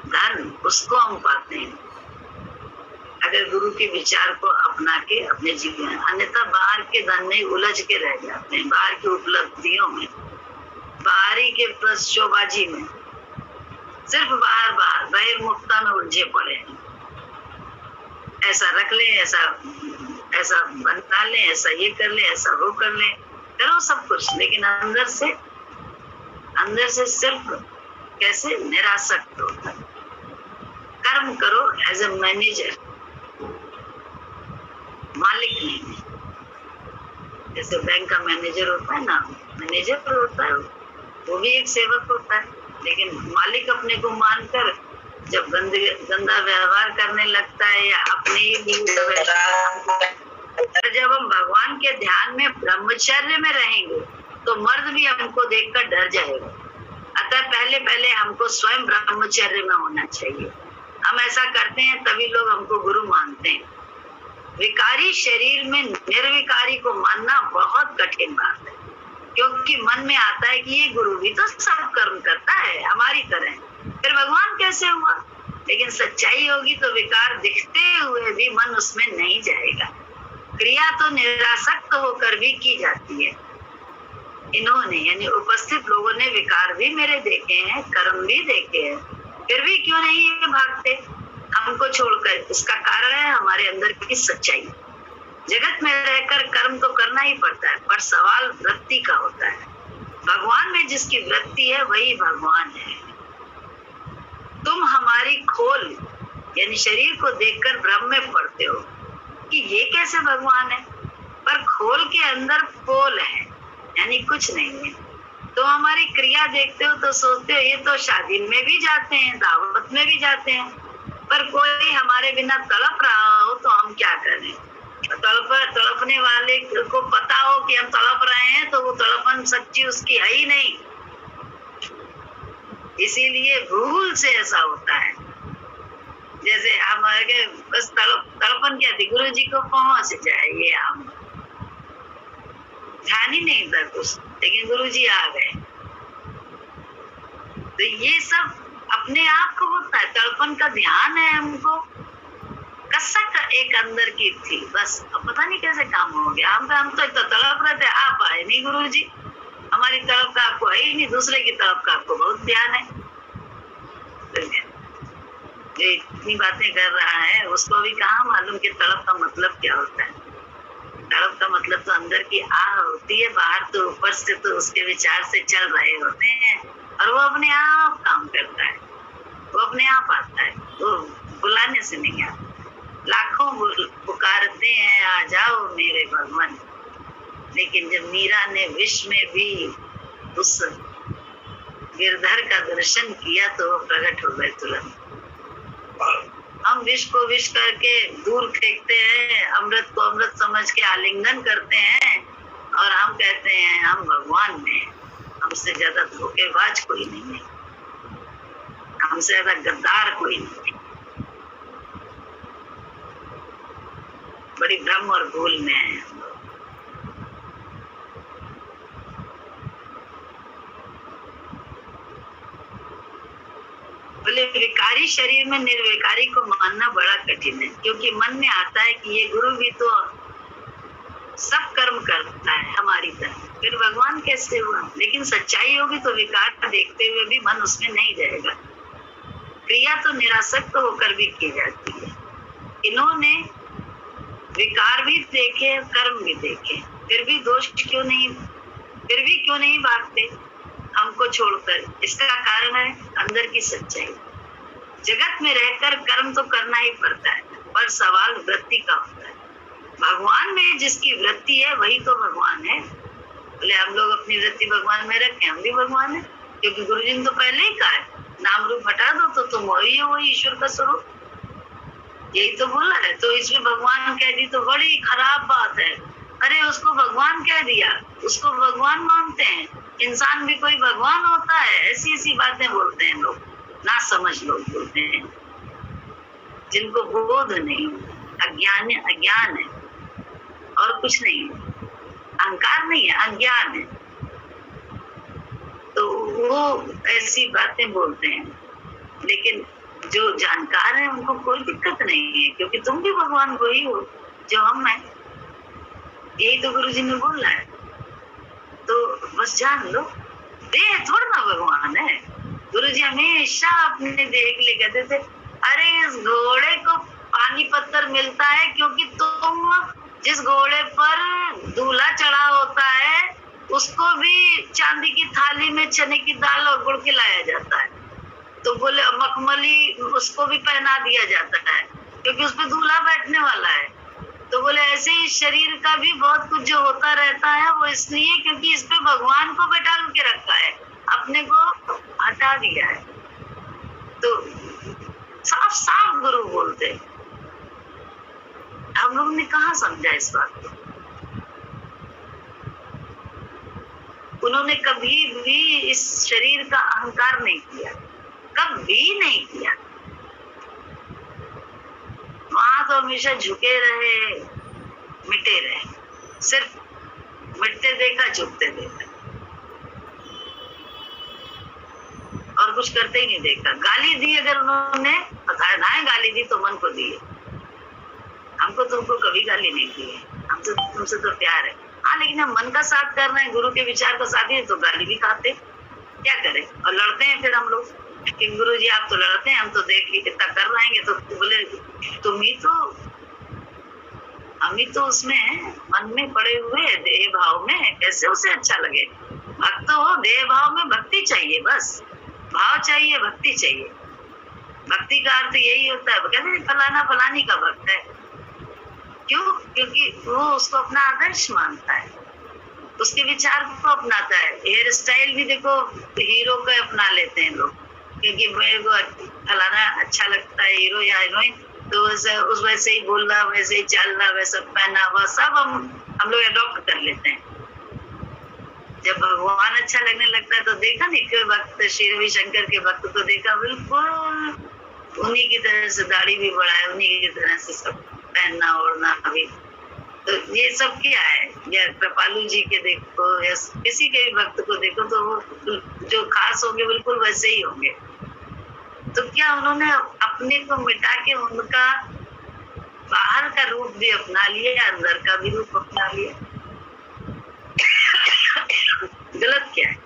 धन, उसको हम पाते हैं अगर गुरु के विचार को अपना के अपने जीवन। अन्यथा बाहर के धन में उलझ के रह जाते हैं, बाहर की उपलब्धियों में, बाहरी के शोबाजी में, सिर्फ बाहर बाहर बहिर्मुखता में उलझे पड़े हैं। ऐसा रख ले, ऐसा बना ले, ऐसा ये कर ले, ऐसा वो कर ले, करो सब कुछ, लेकिन अंदर से सिर्फ कैसे निरासक्त होता। कर्म करो एज ए मैनेजर, मालिक नहीं। जैसे बैंक का मैनेजर होता है ना, मैनेजर होता है, वो भी एक सेवक होता है, लेकिन मालिक अपने को मानकर जब गंदा व्यवहार करने लगता है या अपने ही जब हम भगवान के ध्यान में ब्रह्मचर्य में रहेंगे तो मर्द भी हमको देखकर डर जाएगा। अतः पहले हमको स्वयं ब्रह्मचर्य में होना चाहिए। हम ऐसा करते हैं तभी लोग हमको गुरु मानते हैं। विकारी शरीर में निर्विकारी को मानना बहुत कठिन बात है, क्योंकि मन में आता है कि ये गुरु भी तो सब कर्म करता है हमारी तरह, फिर भगवान कैसे हुआ। लेकिन सच्चाई होगी तो विकार दिखते हुए भी मन उसमें नहीं जाएगा। क्रिया तो निरासक्त होकर भी की जाती है। इन्होंने यानी उपस्थित लोगों ने विकार भी मेरे देखे हैं, कर्म भी देखे हैं, फिर भी क्यों नहीं ये भागते हमको छोड़कर। इसका कारण है हमारे अंदर की सच्चाई। जगत में रहकर कर्म तो करना ही पड़ता है, पर सवाल वृत्ति का होता है। भगवान में जिसकी वृत्ति है वही भगवान है। तुम हमारी खोल यानी शरीर को देखकर भ्रम में पड़ते हो कि ये कैसे भगवान है, पर खोल के अंदर पोल है यानी कुछ नहीं है। तो हमारी क्रिया देखते हो तो सोचते हो ये तो शादी में भी जाते हैं, दावत में भी जाते हैं, पर कोई हमारे बिना तड़प रहा हो तो हम क्या करें। तड़पने वाले को पता हो कि हम तड़प रहे हैं तो वो तड़पन सच्ची उसकी है ही नहीं, इसीलिए भूल से ऐसा होता है। जैसे हम बस तड़पन क्या थी, गुरु जी को पहुंच जाए, ये हम ध्यान ही नहीं था कुछ, लेकिन गुरु जी आ गए। तो ये सब अपने आप को होता है, तड़पन का ध्यान है हमको, कसक एक अंदर की थी, बस अब पता नहीं कैसे काम हो गया। हम तो तड़प रहे थे, आप आए नहीं गुरु जी, हमारी तरफ का आपको है ही नहीं, दूसरे की तरफ का आपको बहुत ध्यान है। जो इतनी बातें कर रहा है उसको भी कहाँ मालूम कि तड़प का मतलब क्या होता है। तड़प का मतलब तो अंदर की आह होती है, बाहर तो ऊपर से तो उसके विचार से चल रहे होते हैं, और वो अपने आप काम करता है, वो अपने आप आता है, वो बुलाने से नहीं आता। लाखों पुकारते हैं आ जाओ मेरे भगवान, लेकिन जब मीरा ने विष में भी उस गिरधर का दर्शन किया तो वो प्रकट हो गए तुरंत। हम विष को विष करके दूर फेंकते हैं, अमृत को अमृत समझ के आलिंगन करते हैं, और हम कहते हैं हम भगवान में। हमसे ज्यादा धोखेबाज कोई नहीं है, हमसे ज्यादा गद्दार कोई नहीं है। बड़ी भ्रम और भूल में है। विकारी शरीर में निर्विकारी को मानना बड़ा कठिन है, क्योंकि मन में आता है कि ये गुरु भी तो सब कर्म करता है हमारी तरह, फिर भगवान कैसे हुआ। लेकिन सच्चाई होगी तो विकार देखते हुए भी मन उसमें नहीं जाएगा। क्रिया तो निरासक्त होकर भी की जाती है। इन्होंने विकार भी देखे, कर्म भी देखे, फिर भी क्यों नहीं भागते हमको छोड़कर। इसका कारण है अंदर की सच्चाई। जगत में रहकर कर्म तो करना ही पड़ता है, पर सवाल वृत्ति का होता है। भगवान में जिसकी वृत्ति है वही तो भगवान है। बोले हम लोग अपनी वृत्ति भगवान में रखें, हम भी भगवान है, क्योंकि गुरु जी ने तो पहले ही कहा है नाम रूप हटा दो तो तुम वही हो, वही ईश्वर का स्वरूप, यही तो बोला है। तो इसमें भगवान कह दी तो बड़ी खराब बात है। अरे उसको भगवान कह दिया, उसको भगवान मानते हैं, इंसान भी कोई भगवान होता है, ऐसी ऐसी बातें बोलते हैं लोग, ना समझ लोग बोलते हैं, जिनको बोध नहीं, अज्ञान है और कुछ नहीं है, अहंकार नहीं है, अज्ञान है। तो वो ऐसी बातें बोलते हैं। लेकिन जो जानकार है उनको कोई दिक्कत नहीं है, क्योंकि तुम भी भगवान वही हो जो हम हैं, यही तो गुरु जी ने बोला है। तो बस जान लो, देह थोड़ा ना भगवान है। गुरु जी हमेशा अपने देह के लिए कहते थे, अरे इस घोड़े को पानी पत्थर मिलता है क्योंकि तुम जिस घोड़े पर दूल्हा चढ़ा होता है उसको भी चांदी की थाली में चने की दाल और गुड़ खिलाया जाता है। तो बोले मखमली उसको भी पहना दिया जाता है क्योंकि उस पर दूल्हा बैठने वाला है। तो बोले ऐसे ही शरीर का भी बहुत कुछ जो होता रहता है वो इसलिए क्योंकि इस पे भगवान को बैठा के रखा है, अपने को हटा दिया है। तो साफ साफ गुरु बोलते, हम लोगों ने कहाँ समझा इस बात को। उन्होंने कभी भी इस शरीर का अहंकार नहीं किया, कभी नहीं किया। वहां तो हमेशा झुके रहे, मिटे रहे, सिर्फ मिटते देखा, झुकते देखा और कुछ करते ही नहीं देखा। गाली दी अगर उन्होंने बताया ना, गाली दी तो मन को दी है, हमको तुमको कभी गाली नहीं दी है, हमसे तुमसे तो प्यार है। हाँ, लेकिन हम मन का साथ कर रहे हैं, गुरु के विचार का साथ ही, तो गाली भी खाते, क्या करें। और लड़ते हैं फिर हम लोग कि गुरु जी आप तो लड़ते हैं, हम तो देख ली कितना कर रहेंगे। तो बोले हम ही तो उसमें मन में पड़े हुए देह भाव में, कैसे उसे अच्छा लगे। भक्त हो, देह भाव में भक्ति चाहिए, बस भाव चाहिए, भक्ति चाहिए। भक्ति का अर्थ यही होता है, कहते हैं फलाना फलानी का भक्त है, क्यों? क्योंकि वो उसको अपना आदर्श मानता है, उसके विचार को अपनाता है। हेयर स्टाइल भी देखो हीरो का अपना लेते हैं लोग, क्योंकि मेरे को फलाना अच्छा लगता है हीरो या हीरोइन, तो उस वैसे ही बोलना, वैसे ही चलना, वैसा पहनावा सब हम लोग अडॉप्ट कर लेते हैं। जब भगवान अच्छा लगने लगता है तो देखा नहीं कोई भक्त, श्री रविशंकर के भक्त को देखा, बिल्कुल उन्हीं की तरह से दाढ़ी भी बढ़ाए, उन्हीं की तरह से सब पहनना ओढ़ना भी। तो ये सब क्या है, या कृपालु जी के देखो या किसी के भी भक्त को देखो, तो वो जो खास होंगे बिल्कुल वैसे ही होंगे। तो क्या उन्होंने अपने को मिटा के उनका बाहर का रूप भी अपना लिया, अंदर का भी रूप अपना लिया। गलत क्या है?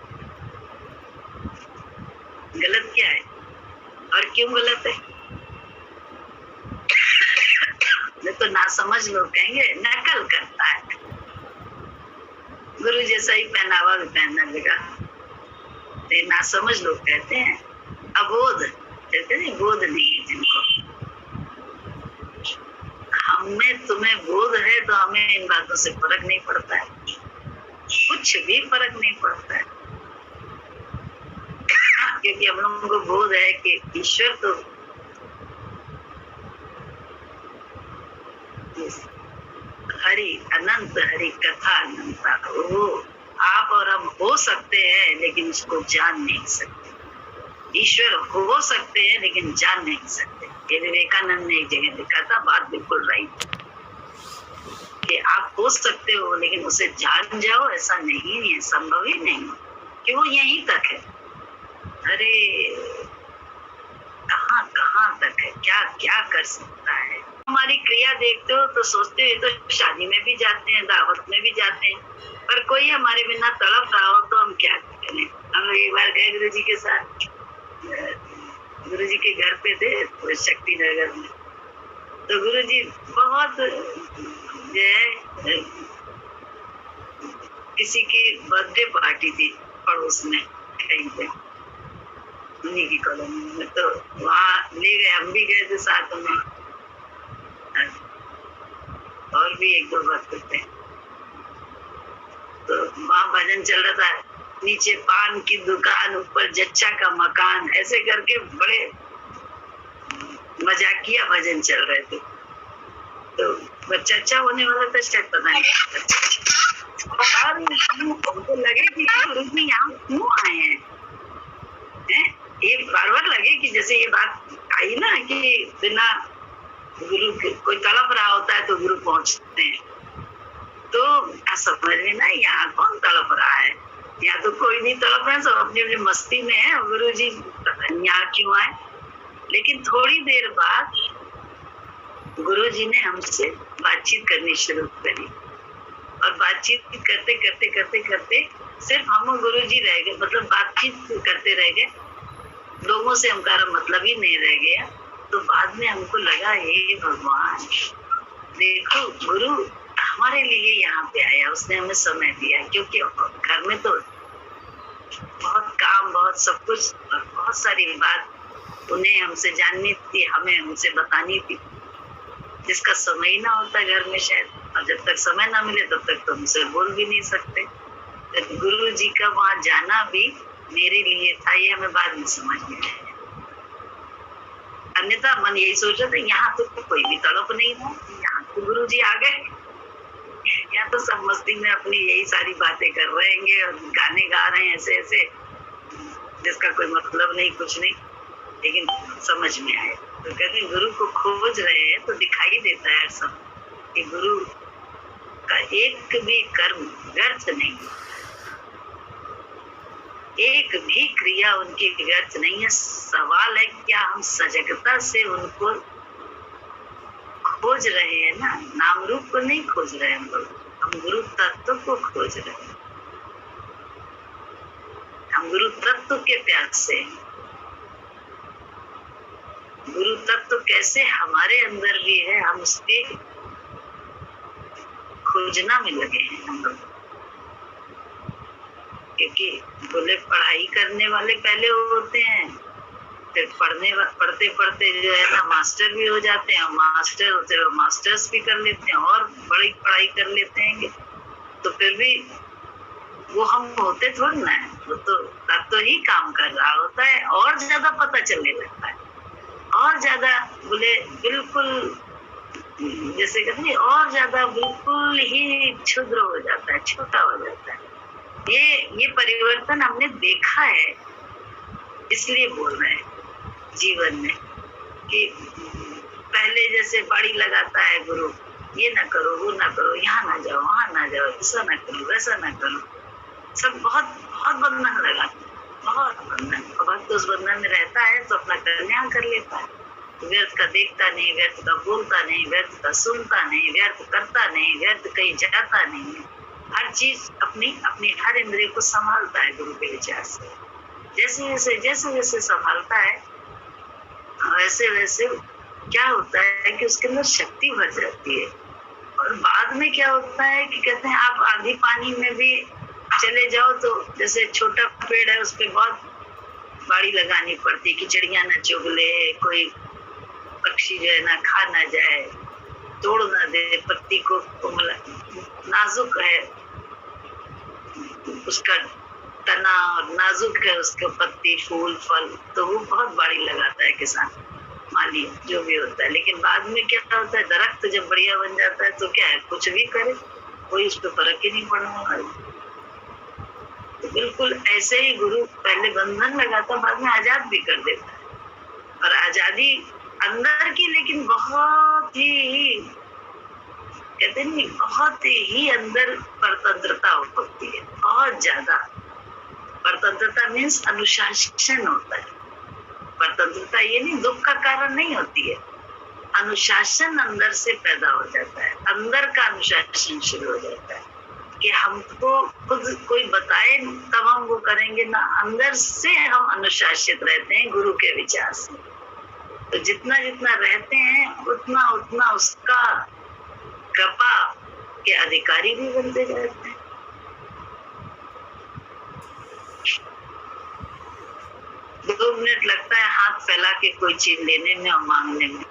गलत क्या है और क्यों गलत है? तो ना समझ लोग कहेंगे नकल करता है, गुरु जैसा ही पहनावा भी पहनने लगा। ना समझ लोग कहते हैं, अबोध कहते हैं, बोध नहीं है जिनको। हमें तुम्हें बोध है तो हमें इन बातों से फर्क नहीं पड़ता है, कुछ भी फर्क नहीं पड़ता है, क्योंकि हम लोगों को बोध है कि ईश्वर तो हरि अनंत, हरि कथा अनंता, वो आप और हम हो सकते हैं लेकिन उसको जान नहीं सकते। ईश्वर हो सकते हैं लेकिन जान नहीं सकते। ये विवेकानंद ने एक जगह लिखा था, बात बिल्कुल राइट, कि आप हो सकते हो लेकिन उसे जान जाओ, ऐसा नहीं है, संभव ही नहीं कि वो यहीं तक है। अरे क्या क्या कर सकता है। हमारी क्रिया देखते हो तो सोचते हो तो शादी में भी जाते हैं, दावत में भी जाते हैं, पर कोई हमारे बिना तड़प रहा हो तो हम क्या करें। हम एक बार गए गुरु जी के साथ, गुरु जी के घर पे थे शक्ति नगर में, तो गुरु जी बहुत जो है किसी की बर्थडे पार्टी थी पड़ोस में कहीं पे उन्हीं की कॉलोनी में, तो वहाँ ले गए, हम भी गए थे साथ में और भी एक दो भक्त थे। तो वहाँ भजन चल रहा था, नीचे पान की दुकान, ऊपर जच्चा का मकान, ऐसे करके बड़े मजाकिया भजन चल रहे थे। तो चच्चा होने वाला था शायद, पता नहीं। और हमको लगे कि गुरु जी यहाँ क्यों आए हैं, ये बार बार लगे कि जैसे ये बात आई ना कि बिना गुरु के कोई तड़प रहा होता है तो गुरु पहुंचते हैं, तो समझ में ना यहाँ कौन तड़प रहा है, यहाँ तो कोई नहीं तड़प रहा है, सब अपनी अपनी मस्ती में है, गुरु जी यहाँ क्यों आए। लेकिन थोड़ी देर बाद गुरु जी ने हमसे बातचीत करनी शुरू करी, और बातचीत करते करते करते करते सिर्फ हम गुरु जी रह गए, मतलब बातचीत करते रह गए, लोगों से हमारा मतलब ही नहीं रह गया। तो बाद में हमको लगा हे भगवान, देखो गुरु हमारे लिए यहाँ पे आया, उसने हमें समय दिया, क्योंकि घर में तो बहुत काम, बहुत सब कुछ, बहुत सारी बात उन्हें हमसे जाननी थी, हमें उनसे बतानी थी, जिसका समय ही ना होता घर में शायद, और जब तक समय ना मिले तब तक तो हमसे बोल भी नहीं सकते। तो गुरु जी का वहाँ जाना भी मेरे लिए था, ये हमें बाद में समझ में आया। अन्यथा मन यही सोच रहा था यहाँ तो कोई भी तड़प नहीं था, यहाँ तो गुरु जी आ गए, यहाँ तो सब मस्ती में अपनी यही सारी बातें कर रहे हैं और गाने गा रहे हैं ऐसे ऐसे, जिसका कोई मतलब नहीं, कुछ नहीं। लेकिन समझ में आए तो कहते हैं गुरु को खोज रहे हैं तो दिखाई देता है सब कि गुरु का एक भी कर्म व्यर्थ नहीं, एक भी क्रिया उनकी व्यर्थ नहीं है। सवाल है क्या हम सजगता से उनको खोज रहे हैं ना, नाम रूप को नहीं खोज रहे हम लोग, हम गुरु तत्व को खोज रहे हैं, हम गुरु तत्व के प्यास से। गुरु तत्व कैसे हमारे अंदर भी है, हम उसके खोजना में लगे हैं हम लोग। क्योंकि बोले पढ़ाई करने वाले पहले होते हैं, फिर पढ़ते पढ़ते जो है ना मास्टर भी हो जाते हैं, मास्टर होते हैं मास्टर्स भी कर लेते हैं और बड़ी पढ़ाई कर लेते हैं, तो फिर भी वो हम होते थोड़ी ना है, वो तो तत्व ही काम कर रहा होता है, और ज्यादा पता चलने लगता है, और ज्यादा बोले बिल्कुल जैसे कहते हैं और ज्यादा बिल्कुल ही क्षुद्र हो जाता है, छोटा हो जाता है। ये परिवर्तन हमने देखा है, इसलिए बोल रहे हैं जीवन में कि पहले जैसे बाड़ी लगाता है गुरु, ये ना करो, वो ना करो, यहाँ ना जाओ, वहां ना जाओ, ऐसा ना करो, वैसा ना करो, सब बहुत बहुत बंधन लगाते हैं, बहुत बंधन। भक्त उस बंधन में रहता है तो अपना कल्याण कर लेता है, व्यर्थ का देखता नहीं, व्यर्थ का बोलता नहीं, व्यर्थ का सुनता नहीं, व्यर्थ करता नहीं, व्यर्थ कहीं जाता नहीं है, हर चीज अपनी अपनी हर इंद्रिय को संभालता है गुरु के विचार से। जैसे जैसे संभालता है वैसे वैसे क्या होता है कि उसके अंदर शक्ति भर जाती है। और बाद में क्या होता है कि कहते हैं आप आधी पानी में भी चले जाओ तो जैसे छोटा पेड़ है उस पर बहुत बाड़ी लगानी पड़ती है कि चिड़िया ना चुग ले, कोई पक्षी जो है ना खा ना जाए, तोड़ ना दे, पत्ती को नाजुक है उसका तना और नाजुक है उसके पत्ती, फूल, फल, तो वो बहुत बाड़ी लगाता है किसान, माली जो भी होता है। लेकिन बाद में क्या होता है, दरख्त जब बढ़िया बन जाता है तो क्या है, कुछ भी करे कोई उस पर फर्क ही नहीं पड़ने वाला। तो बिल्कुल ऐसे ही गुरु पहले बंधन लगाता, बाद में आजाद भी कर देता है, और आजादी अंदर की, लेकिन बहुत ही कहते नहीं, बहुत ही अंदर परतंत्रता होती है, बहुत ज्यादा परतंत्रता मीन्स अनुशासन होता है। स्वतंत्रता ये नहीं, दुख का कारण नहीं होती है। अनुशासन अंदर से पैदा हो जाता है, अंदर का अनुशासन शुरू हो जाता है कि हमको खुद कोई बताए तब हम वो करेंगे ना, अंदर से हम अनुशासित रहते हैं गुरु के विचार से। तो जितना जितना रहते हैं उतना उतना उसका कृपा के अधिकारी भी बनते जाते हैं। दो मिनट लगता है हाथ फैला के कोई चीज लेने में और मांगने में,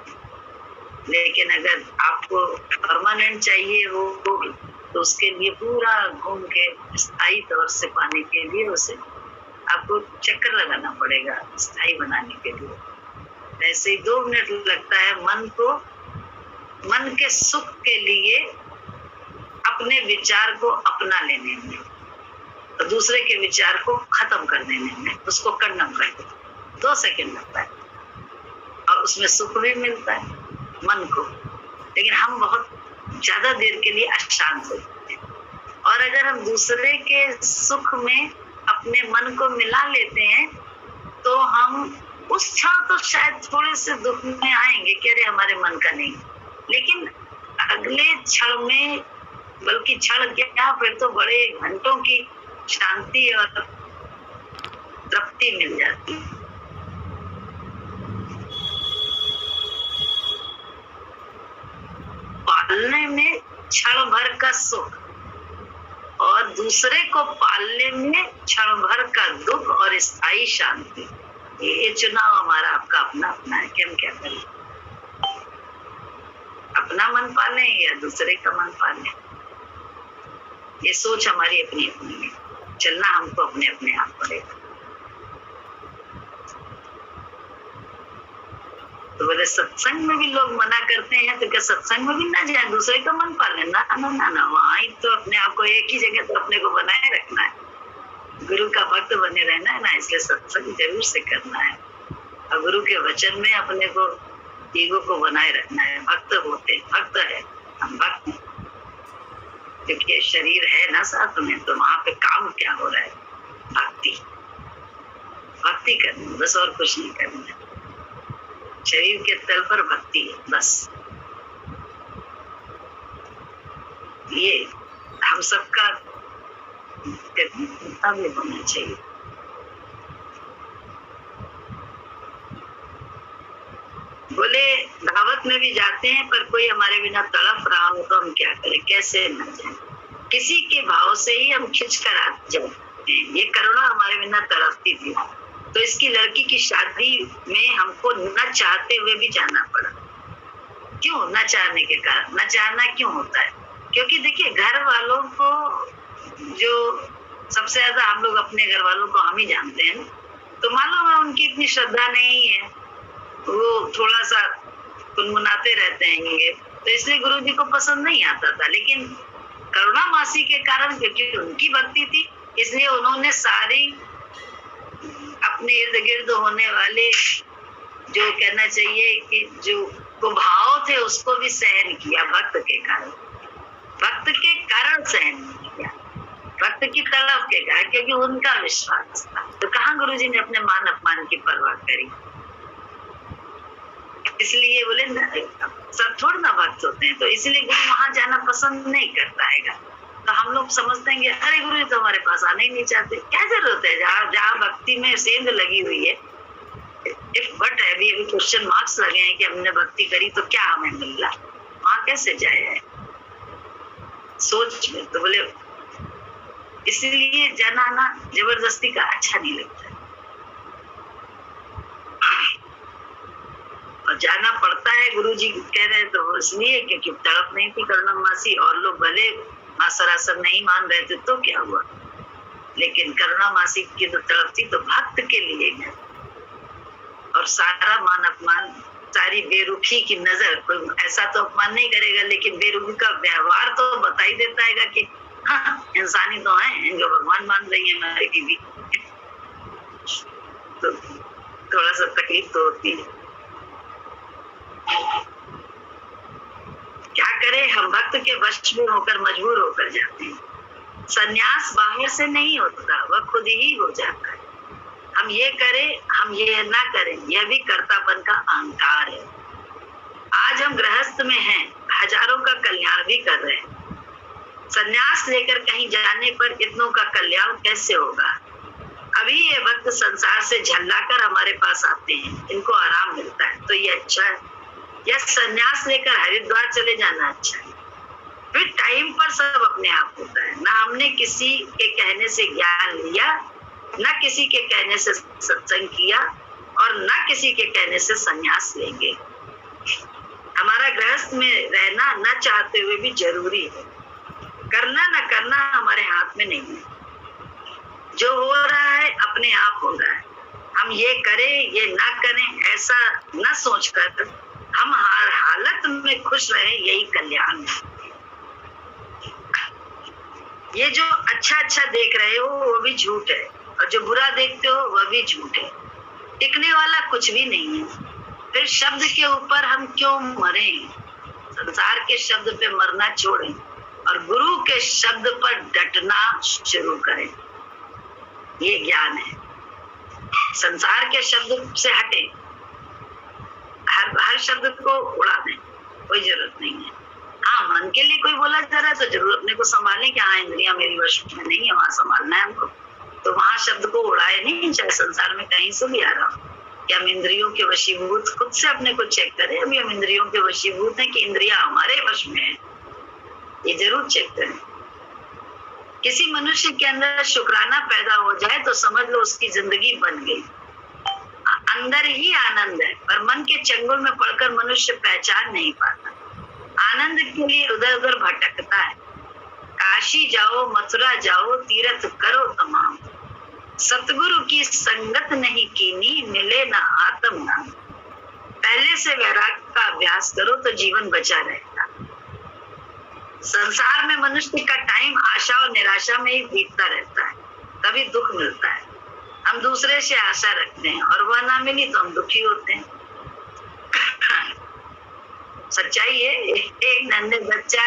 लेकिन अगर आपको परमानेंट चाहिए वो तो उसके लिए पूरा घूम के स्थायी तौर से पाने के लिए उसे आपको चक्कर लगाना पड़ेगा स्थायी बनाने के लिए। ऐसे ही 2 मिनट लगता है मन को, मन के सुख के लिए अपने विचार को अपना लेने में और दूसरे के विचार को खत्म कर देने में, उसको कंडम कर देने 2 सेकंड लगता है और उसमें सुख भी मिलता है मन को। लेकिन हम बहुत ज्यादा देर के लिए अशांत होते हैं, और अगर हम दूसरे के सुख में अपने मन को मिला लेते हैं तो हम उस क्षण तो शायद थोड़े से दुख में आएंगे कि अरे हमारे मन का नहीं, लेकिन अगले क्षण में, बल्कि क्षण क्या फिर तो बड़े घंटों की शांति और तृप्ति मिल जाती है। पालने में क्षण भर का सुख और दूसरे को पालने में क्षण भर का दुख और स्थायी शांति, ये चुनाव हमारा आपका अपना अपना है कि हम क्या करें, अपना मन पाले या दूसरे का मन पाले। ये सोच हमारी अपनी अपनी है, चलना हमको अपने अपने आप पड़ेगा। तो बोले सत्संग में भी लोग मना करते हैं, तो क्या सत्संग में भी ना जाए, दूसरे का मन पाले ना ना ना ना, वहां ही तो अपने आप को एक ही जगह तो अपने को बनाए रखना है, गुरु का भक्त बने रहना है ना, इसलिए सत्संग जरूर से करना है और गुरु के वचन में अपने को ईगो को बनाए रखना है। भक्त होते, भक्त है, हम भक्त हैं क्योंकि शरीर है ना साथ में, तो वहां पे काम क्या हो रहा है, भक्ति, भक्ति करनी बस, और कुछ नहीं करना। शरीर के तल पर भक्ति है बस। ये हम सबका भी होना चाहिए। बोले दावत में भी जाते हैं पर कोई हमारे बिना तड़प रहा हो तो हम क्या करें, कैसे न जाए, किसी के भाव से ही हम खिंच कर आ जाते हैं। ये करुणा हमारे बिना तड़पती थी, तो इसकी लड़की की शादी में हमको न चाहते हुए भी जाना पड़ा। क्यों? न चाहने के कारण। न चाहना क्यों होता है? क्योंकि देखिए घर वालों को, जो सबसे ज्यादा हम लोग अपने घर वालों को हम ही जानते हैं, तो मालूम है उनकी इतनी श्रद्धा नहीं है, वो थोड़ा सा गुनगुनाते रहते हैं, तो इसलिए गुरु जी को पसंद नहीं आता था। लेकिन करुणा मासी के कारण, क्योंकि उनकी भक्ति थी, इसलिए उन्होंने सारी अपने इर्द गिर्द होने वाले, जो कहना चाहिए कि जो भाव थे उसको भी सहन किया भक्त के कारण। भक्त के कारण सहन किया, भक्त की तड़प के कारण, क्योंकि उनका विश्वास था। तो कहाँ गुरुजी ने अपने मान अपमान की परवाह करी? इसलिए बोले सब थोड़ा ना भक्त होते हैं, तो इसलिए गुरु वहां जाना पसंद नहीं करता है। तो हम लोग समझते हैं कि अरे गुरु जी तो हमारे पास आना ही नहीं चाहते। क्या जरूरत है? जहाँ भक्ति में सेंध लगी हुई है, इफ बट है, अभी क्वेश्चन मार्क्स लगे हैं कि हमने भक्ति करी तो क्या हमें मिला, वहां कैसे जाए सोच में। तो बोले इसलिए जाना ना जबरदस्ती का अच्छा नहीं लगता, और जाना पड़ता है। गुरुजी कह रहे हैं तो इसलिए क्योंकि तड़प नहीं थी करुणा मासी, और लोग भले मां सरासर नहीं मान रहे थे तो क्या हुआ, लेकिन करुणा मासी की तो तड़प थी, तो भक्त के लिए है। और सारा मान अपमान, सारी बेरुखी की नजर, कोई ऐसा तो अपमान नहीं करेगा, लेकिन बेरुखी का व्यवहार तो बता ही देता है कि हाँ इंसानी तो है, इनको भगवान मान रही है हमारी बीवी। तो थोड़ा सा तकलीफ तो होती है। क्या करें, हम भक्त के वश में होकर मजबूर होकर जाते हैं। संन्यास बाहर से नहीं होता, वह खुद ही हो जाता है। हम ये करें, हम ये ना करें, यह भी कर्तापन का अहंकार है। आज हम गृहस्थ में हैं, हजारों का कल्याण भी कर रहे हैं। संन्यास लेकर कहीं जाने पर इतनों का कल्याण कैसे होगा? अभी ये भक्त संसार से झल्लाकर हमारे पास आते हैं, इनको आराम मिलता है तो ये अच्छा है, या संन्यास लेकर हरिद्वार चले जाना अच्छा है? फिर टाइम पर सब अपने आप होता है। ना हमने किसी के कहने से ज्ञान लिया, ना किसी के कहने से सत्संग किया, और ना किसी के कहने से संन्यास लेंगे। हमारा गृहस्थ में रहना न चाहते हुए भी जरूरी है। करना न करना हमारे हाथ में नहीं है। जो हो रहा है अपने आप हो रहा है। हम ये करें ये ना करें ऐसा न सोचकर हम हर हालत में खुश रहें, यही कल्याण है। ये जो अच्छा देख रहे हो वो भी झूठ है, और जो बुरा देखते हो वह भी झूठ है। टिकने वाला कुछ भी नहीं है। फिर शब्द के ऊपर हम क्यों मरें? संसार के शब्द पे मरना छोड़ें और गुरु के शब्द पर डटना शुरू करें। ये ज्ञान है। संसार के शब्द से हटें, हर शब्द को उड़ा दें, कोई जरूरत नहीं है। हाँ, मन के लिए कोई बोला जा रहा है तो जरूर अपने को संभालें कि हाँ इंद्रियां मेरी वश में नहीं है, वहां संभालना है हमको, तो वहां शब्द को उड़ाए नहीं, चाहे संसार में कहीं से भी आ रहा हो। कि हम इंद्रियों के वशीभूत, खुद से अपने को चेक करें, अभी हम इंद्रियों के वशीभूत हैं कि इंद्रियां हमारे वश में है, ये जरूर चेक करें। किसी मनुष्य के अंदर शुक्राना पैदा हो जाए तो समझ लो उसकी जिंदगी बन गई। अंदर ही आनंद है, पर मन के चंगुल में पड़कर मनुष्य पहचान नहीं पाता। आनंद के लिए उधर उधर भटकता है। काशी जाओ, मथुरा जाओ, तीर्थ करो तमाम, सतगुरु की संगत नहीं कीनी, मिले ना आत्म नाम। पहले से वैराग का अभ्यास करो तो जीवन बचा रहेगा। संसार में मनुष्य का टाइम आशा और निराशा में ही बीतता रहता है, तभी दुख मिलता है। हम दूसरे से आशा रखते हैं और वह ना मिली तो हम दुखी होते हैं। सच्चाई है। एक नन्हे बच्चा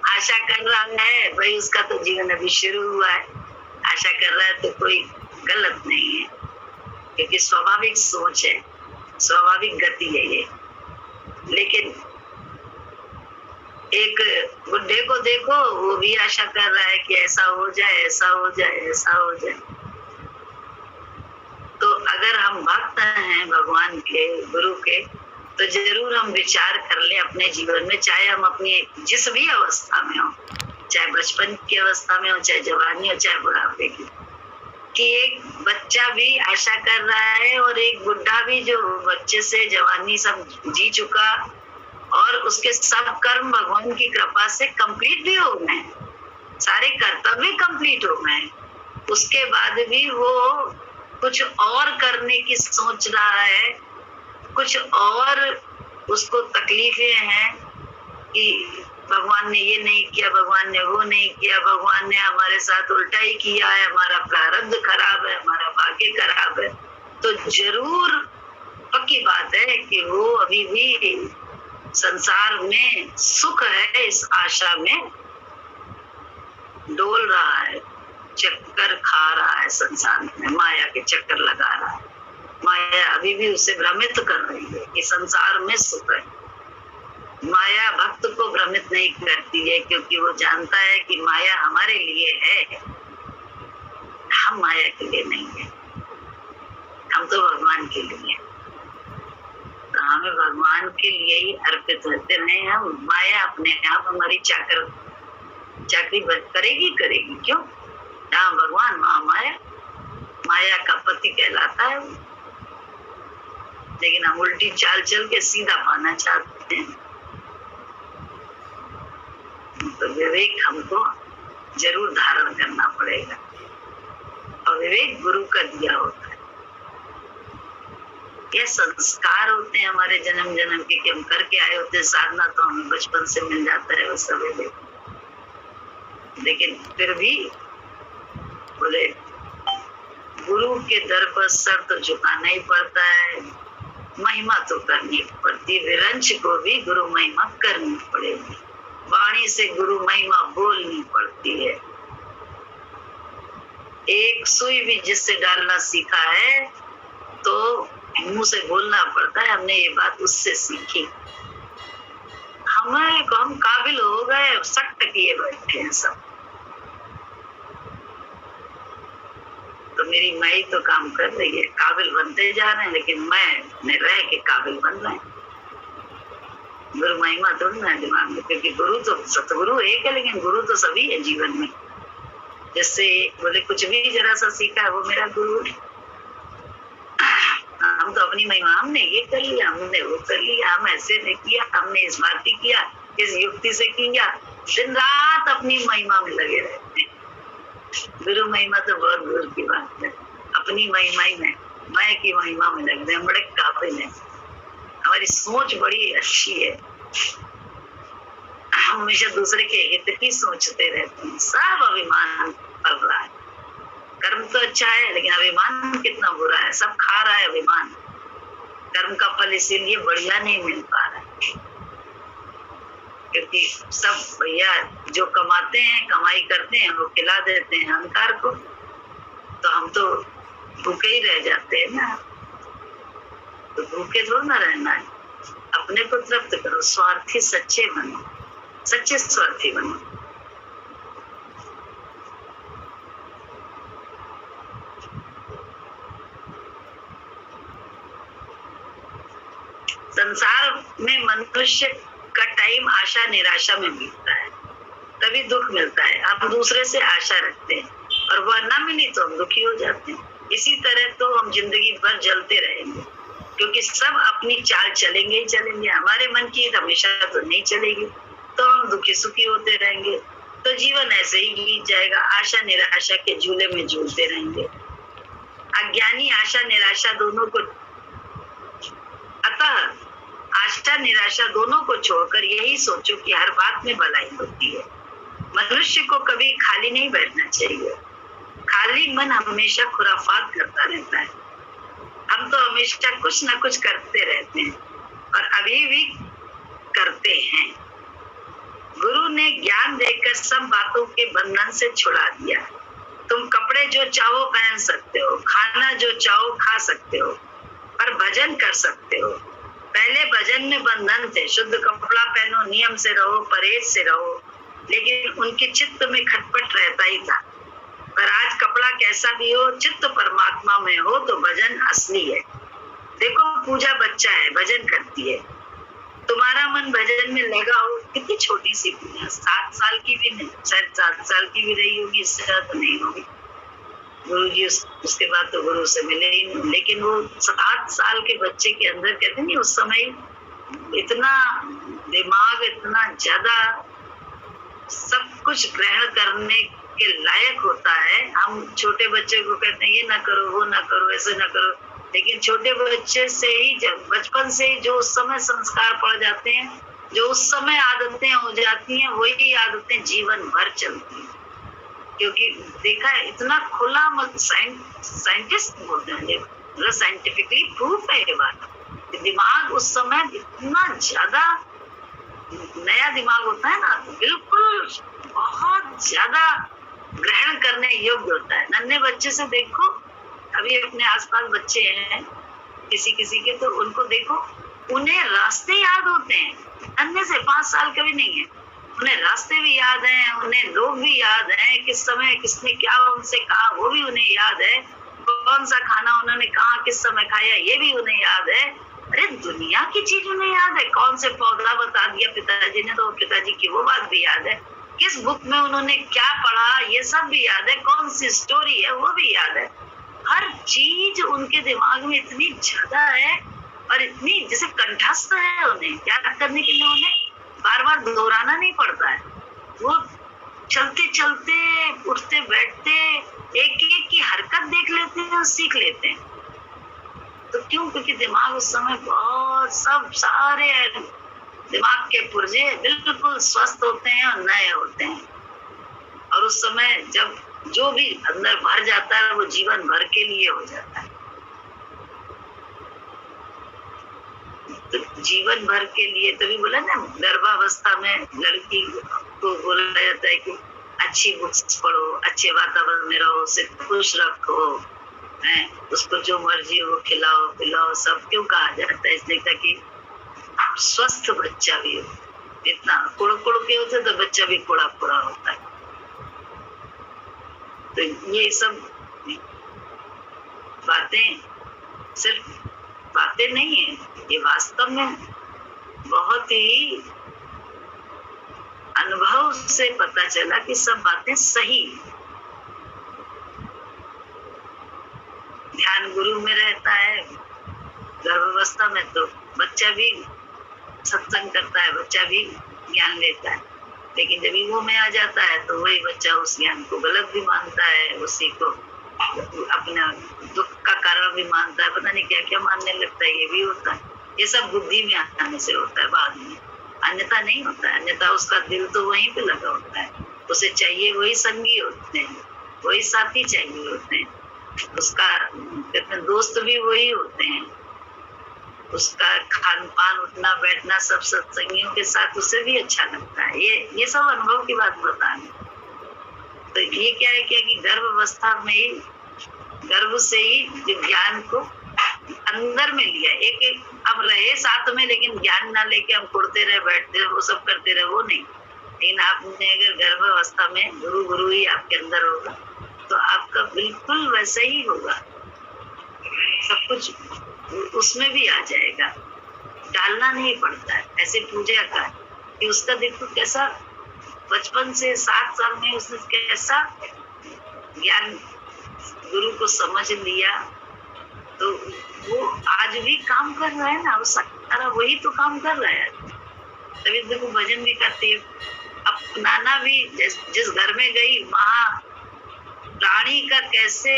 आशा कर रहा है, भाई उसका तो जीवन अभी शुरू हुआ है, आशा कर रहा है तो कोई गलत नहीं है, क्योंकि स्वाभाविक सोच है, स्वाभाविक गति है ये। लेकिन एक बुढ़े को देखो, वो भी आशा कर रहा है कि ऐसा हो जाए, ऐसा हो जाए, ऐसा हो जाए। तो अगर हम भक्त हैं भगवान के, गुरु के, तो जरूर हम विचार कर ले अपने जीवन में, चाहे हम अपनी जिस भी अवस्था में हो, चाहे बचपन की अवस्था में हो, चाहे जवानी हो, चाहे बुढ़ापे की, कि एक बच्चा भी आशा कर रहा है और एक बुढ़ा भी जो बच्चे से जवानी सब जी चुका, और उसके सब कर्म भगवान की कृपा से कंप्लीट भी हो गए, सारे कर्तव्य कंप्लीट हो गए, उसके बाद भी वो कुछ और करने की सोच रहा है, कुछ और उसको तकलीफें हैं कि भगवान ने ये नहीं किया, भगवान ने वो नहीं किया, भगवान ने हमारे साथ उल्टा ही किया है, हमारा प्रारब्ध खराब है, हमारा भाग्य खराब है। तो जरूर पक्की बात है कि वो अभी भी संसार में सुख है, इस आशा में डोल रहा है, चक्कर खा रहा है, संसार में माया के चक्कर लगा रहा है। माया अभी भी उसे भ्रमित कर रही है कि संसार में सुख है। माया भक्त को भ्रमित नहीं करती है, क्योंकि वो जानता है कि माया हमारे लिए है, हम माया के लिए नहीं है, हम तो भगवान के लिए। तो हमें भगवान के लिए ही अर्पित रहते रहे हम। माया अपने आप हमारी चाकरी करेगी, क्यों? जहाँ भगवान वहाँ माया, माया का पति कहलाता है। लेकिन हम उल्टी चाल चल के सीधा पाना चाहते हैं। तो विवेक हमको जरूर धारण करना पड़ेगा, और विवेक गुरु का दिया होता है। ये संस्कार होते हैं हमारे जन्म जन्म के, कि हम करके आए होते हैं साधना, तो हमें बचपन से मिल जाता है वो सब विवेक। लेकिन फिर भी बोले गुरु के दर पर सर तो झुकाना ही पड़ता है, महिमा तो करनी पड़ती, विरंच को भी गुरु महिमा करनी पड़ेगी, वाणी से गुरु महिमा बोलनी पड़ती है। एक सुई भी जिससे डालना सीखा है तो मुंह से बोलना पड़ता है, हमने ये बात उससे सीखी। हम काबिल हो गए, सख्त किए बैठे हैं सब। तो मेरी माई तो काम कर रही है, काबिल बनते जा रहे हैं, लेकिन मैं रह के काबिल बन रहे हैं। गुरु महिमा थोड़ी ना दिमाग में, क्योंकि गुरु तो सतगुरु एक है, लेकिन गुरु तो सभी है जीवन में। जिससे बोले कुछ भी जरा सा सीखा है वो मेरा गुरु है। हम तो अपनी महिमा, हमने ये कर लिया, हमने वो कर लिया, हम ऐसे नहीं किया, हमने इस बात किया, इस युक्ति से किया। दिन रात अपनी महिमा में लगे रहते हैं। गुरु महिमा तो बहुत दूर की बात है, अपनी महिमा ही में, मैं की महिमा में लग रहे हैं, बड़े काबिल है। हमारी सोच बड़ी अच्छी है, हम हमेशा दूसरे के हित की सोचते रहते हैं। सब अभिमान कर रहा है, कर्म तो अच्छा है लेकिन अभिमान कितना बुरा है, सब खा रहा है अभिमान। कर्म का फल इसीलिए बढ़िया नहीं मिल पा रहा है, क्योंकि सब भैया जो कमाते हैं, कमाई करते हैं, वो खिला देते हैं अहंकार को, तो हम तो भूखे ही रह जाते हैं ना। तो भूखे थोड़ा ना रहना है, अपने को तृप्त करो, स्वार्थी सच्चे बनो, सच्चे स्वार्थी बनो। संसार में मनुष्य का टाइम आशा निराशा में बीतता है, तभी दुख मिलता है। हम दूसरे से आशा रखते हैं और वह ना मिली तो हम दुखी हो जाते हैं। इसी तरह तो हम जिंदगी भर जलते रहेंगे, क्योंकि सब अपनी चाल चलेंगे ही चलेंगे। हमारे मन की हमेशा तो नहीं चलेगी, तो हम दुखी सुखी होते रहेंगे। तो जीवन ऐसे ही बीत जाएगा, आशा निराशा के झूले में झूलते रहेंगे। अज्ञानी आशा निराशा दोनों को, अतः आशा निराशा दोनों को छोड़कर यही सोचो कि हर बात में भलाई होती है। मनुष्य को कभी खाली नहीं बैठना चाहिए। खाली मन हमेशा खुराफात करता रहता है। हम तो हमेशा कुछ ना कुछ करते रहते हैं और अभी भी करते हैं। गुरु ने ज्ञान देकर सब बातों के बंधन से छुड़ा दिया। तुम कपड़े जो चाहो पहन सकते हो, खाना जो चाहो खा सकते हो, पर भजन कर सकते हो। पहले भजन में बंधन थे, शुद्ध कपड़ा पहनो, नियम से रहो, परहेज से रहो, लेकिन उनके चित्त में खटपट रहता ही था। पर आज कपड़ा कैसा भी हो, चित्त परमात्मा में हो तो भजन असली है। देखो पूजा बच्चा है, भजन करती है। तुम्हारा मन भजन में लगा हो, कितनी छोटी सी पूजा, 7 साल की भी नहीं, शायद 7 साल की भी रही होगी, इससे ज्यादा तो नहीं होगी। गुरु जी उसके बाद तो गुरु से मिले ही नहीं, लेकिन वो 7 साल के बच्चे के अंदर कहते नहीं, उस समय इतना दिमाग, इतना ज्यादा सब कुछ ग्रहण करने के लायक होता है। हम छोटे बच्चे को कहते हैं ये ना करो, वो ना करो, ऐसे ना करो, लेकिन छोटे बच्चे से ही, जब बचपन से ही जो उस समय संस्कार पड़ जाते हैं, जो उस समय आदतें हो जाती हैं, वही आदतें जीवन भर चलती हैं। क्योंकि देखा है इतना खुला मत, साइंटिस्ट बोलते हैं, साइंटिफिकली प्रूफ है ये बात। दिमाग उस समय इतना ज्यादा नया दिमाग होता है ना, बिल्कुल बहुत ज्यादा ग्रहण करने योग्य होता है। नन्हे बच्चे से देखो, अभी अपने आसपास बच्चे हैं किसी किसी के, तो उनको देखो, उन्हें रास्ते याद होते हैं। नन्हे से 5 साल का भी नहीं है, उन्हें रास्ते भी याद हैं, उन्हें लोग भी याद हैं, किस समय किसने क्या उनसे कहा वो भी उन्हें याद है, कौन सा खाना उन्होंने कहा किस समय खाया ये भी उन्हें याद है। अरे दुनिया की चीज उन्हें याद है, कौन से पौधा बता दिया पिताजी ने तो पिताजी की वो बात भी याद है, किस बुक में उन्होंने क्या पढ़ा ये सब भी याद है, कौन सी स्टोरी है वो भी याद है। हर चीज उनके दिमाग में इतनी ज्यादा है और इतनी जैसे कंठस्थ है, उन्हें याद करने के लिए उन्हें बार बार दोहराना नहीं पड़ता है। वो चलते चलते, उठते बैठते, एक एक की हरकत देख लेते हैं और सीख लेते हैं। तो क्यों? क्योंकि दिमाग उस समय बहुत, सब सारे दिमाग के पुर्जे बिल्कुल स्वस्थ होते हैं और नए होते हैं। और उस समय जब जो भी अंदर भर जाता है वो जीवन भर के लिए हो जाता है। तो जीवन भर के लिए, तभी बोला ना गर्भावस्था में लड़की को बोला जाता है कि अच्छी बुक्स पढ़ो, अच्छे वातावरण में रहो, उसे खुश रखो, है उसको जो मर्जी हो खिलाओ पिलाओ। सब क्यों कहा जाता है? इसलिए ताकि स्वस्थ बच्चा भी हो। इतना कुड़ कुड़ के होते तो बच्चा भी कुड़ा कुड़ा होता है। तो ये सब बातें सिर्फ बातें नहीं है, ये वास्तव में बहुत ही अनुभव से पता चला कि सब बातें सही। ध्यान गुरु में रहता है गर्भावस्था में, तो बच्चा भी सत्संग करता है, बच्चा भी ज्ञान लेता है। लेकिन जब ईगो में आ जाता है तो वही बच्चा उस ज्ञान को गलत भी मानता है, उसी को अपना दुख का कारण भी मानता है, पता नहीं क्या क्या मानने लगता है। ये भी होता है, ये सब बुद्धि में आने से होता है बाद में, अन्यथा नहीं होता है। अन्यथा उसका दिल तो वहीं पे लगा होता है, उसे चाहिए वही संगी होते हैं, वही साथी चाहिए होते हैं, उसका दोस्त भी वही होते हैं, उसका खान पान उठना बैठना सब सत्संगियों के साथ उसे भी अच्छा लगता है। ये सब अनुभव की बात बताएं। तो ये क्या है कि गर्भावस्था में ही, गर्भ से ही जो ज्ञान को अंदर में लिया, एक एक हम रहे साथ में, लेकिन ज्ञान ना लेके हम कुड़ते रहे बैठते रहे वो सब करते रहे, वो नहीं। लेकिन आपने अगर गर्भावस्था में गुरु ही आपके अंदर होगा तो आपका बिल्कुल वैसा ही होगा, सब कुछ उसमें भी आ जाएगा, डालना नहीं पड़ता है। ऐसे पूजा का कि उसका देखो कैसा बचपन से 7 साल में उसने कैसा ज्ञान गुरु को समझ लिया, तो वो आज भी काम कर रहा है ना, वो सारा वही तो काम कर रहा है। तभी देखो भजन भी करती है, अपनाना भी। जिस घर में गई वहां प्राणी का कैसे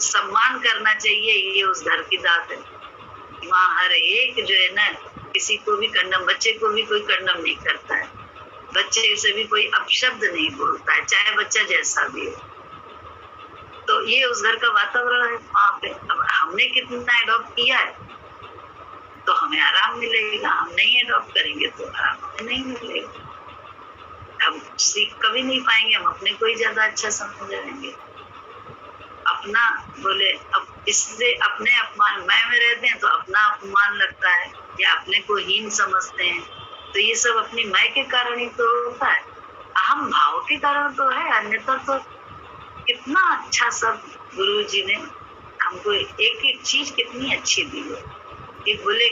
सम्मान करना चाहिए, ये उस घर की दात है। वहाँ हर एक जो है ना, किसी को भी कंडम, बच्चे को भी कोई कंडम नहीं करता है, बच्चे से भी कोई अपशब्द नहीं बोलता है, चाहे बच्चा जैसा भी हो। तो ये उस घर का वातावरण है वहाँ पे। अब हमने कितना एडॉप्ट किया है तो हमें आराम मिलेगा, हम नहीं एडॉप्ट करेंगे तो आराम नहीं मिलेगा, हम सीख कभी नहीं पाएंगे, हम अपने को ही ज्यादा अच्छा समझेंगे। अपना बोले अब इससे अपने अपमान में रहते हैं तो अपना अपमान लगता है या अपने को हीन समझते हैं, तो ये सब अपनी मैं के कारण ही तो होता है, अहम भाव के कारण तो है। अन्यथा तो कितना अच्छा सब गुरु जी ने हमको एक एक चीज कितनी अच्छी दी है कि बोले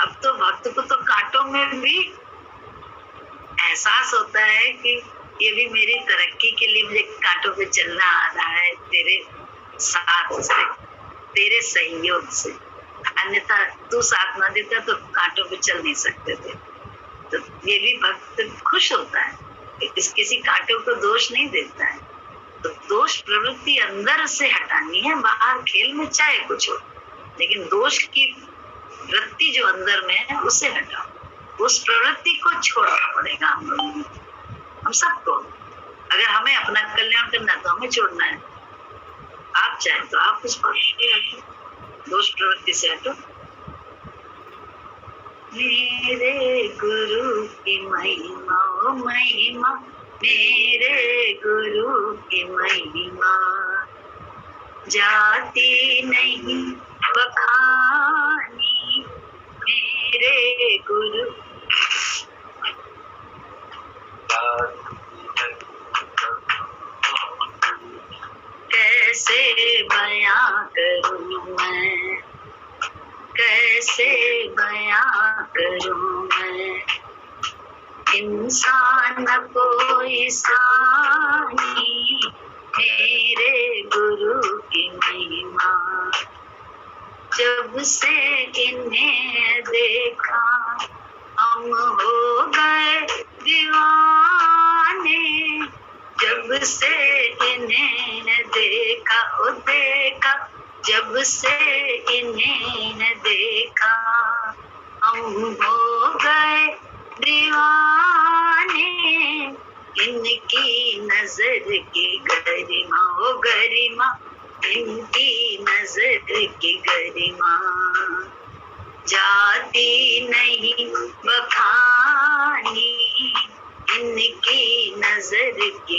अब तो भक्त को तो कांटों में भी एहसास होता है कि ये भी मेरी तरक्की के लिए मुझे कांटों पे चलना आ रहा है, तेरे साथ से, तेरे सहयोग से। अन्यथा तू साथ ना देता तो कांटों पे चल नहीं सकते थे। तो ये भी भक्त खुश होता है, किसी कांटों को दोष नहीं देता है। तो दोष प्रवृत्ति अंदर से हटानी है, बाहर खेल में चाहे कुछ हो, लेकिन दोष की वृत्ति जो अंदर में है उसे हटाओ, उस प्रवृत्ति को छोड़ना पड़ेगा हम लोगों को, हम सबको। अगर हमें अपना कल्याण करना है तो हमें छोड़ना है। आप चाहे तो आप उस पर हटो, दोष प्रवृत्ति से हटो। मेरे गुरु की महिमा ओ महिमा, मेरे गुरु की महिमा जाती नहीं बखानी, मेरे गुरु कैसे बयां करूं मैं, कैसे बयां करूं मैं, इंसान कोई सानी, मेरे गुरु की महिमा। जब से इन्हें देखा हम हो गए दीवाने, जब से इन्हें देखा ओ देखा, जब से इन्हें देखा हम हो गए दीवाने, इनकी नजर की गरिमा ओ गरिमा, इनकी नजर की गरिमा जाती नहीं बखानी, इनकी नजर की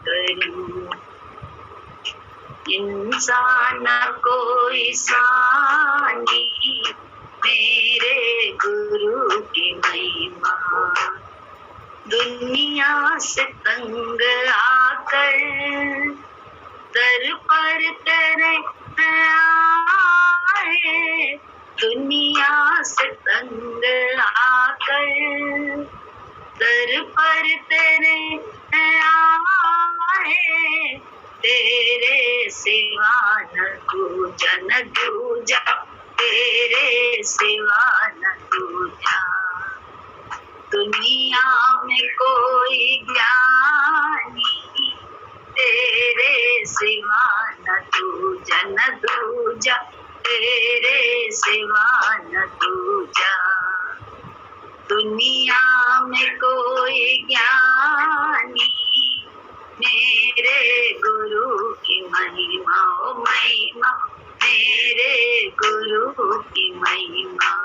करूं। इंसान कोई सानी मेरे गुरु की महिमा। दुनिया से तंग आकर दर पर तेरे आए, दुनिया से तंग आकर दर पर तेरे आए, तेरे सिवा न दूजा न दूजा, तेरे सिवा न दूजा। दुनिया में कोई ज्ञानी तेरे सिवा न दूजा न दूजा, तेरे सिवा न दूजा। दुनिया में कोई ज्ञानी मेरे गुरु की महिमा, ओ महिमा मेरे गुरु की महिमा।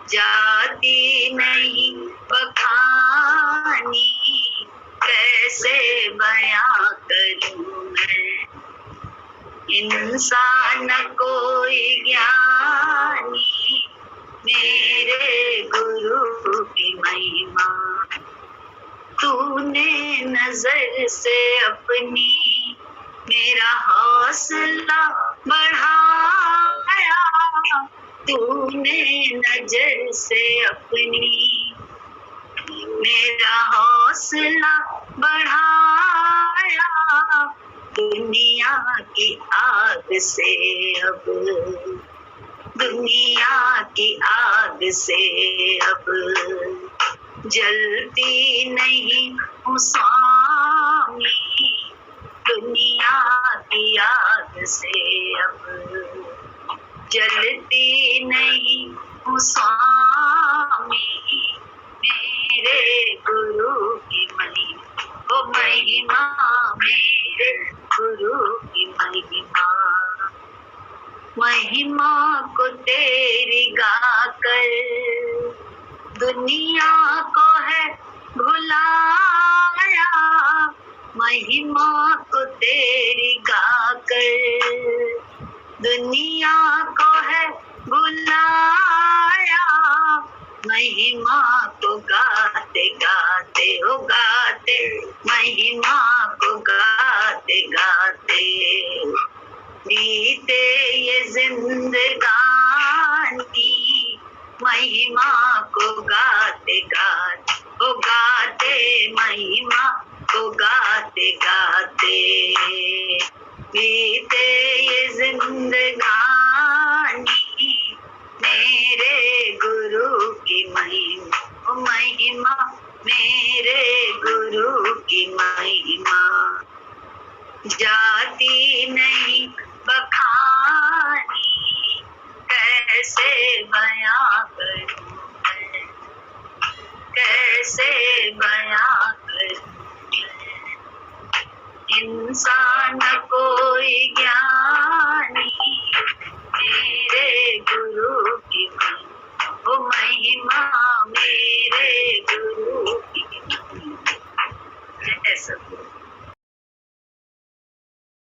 जाती नहीं बखानी कैसे बयां करूं मैं। इंसान कोई ज्ञानी मेरे गुरु की महिमा। तूने नजर से अपनी मेरा हौसला बढ़ाया, तूने नजर से अपनी मेरा हौसला बढ़ाया। दुनिया की आग से अब, दुनिया की आग से अब जलती नहीं हूँ स्वामी। दुनिया की आग से अब जलती नहीं हूँ स्वामी। मेरे गुरु की महिमा, ओ महिमा मेरे गुरु की महिमा। महिमा को तेरी गाकर दुनिया को है भुलाया। महिमा को तेरी गाकर दुनिया को है बुलाया। महिमा को गाते गाते हो गाते, महिमा को गाते गाते बीते ये जिंदगानी। महिमा को गाते गाते हो गाते, महिमा को गाते गाते बीते ये जिंदगानी मेरे गुरु की महिमा।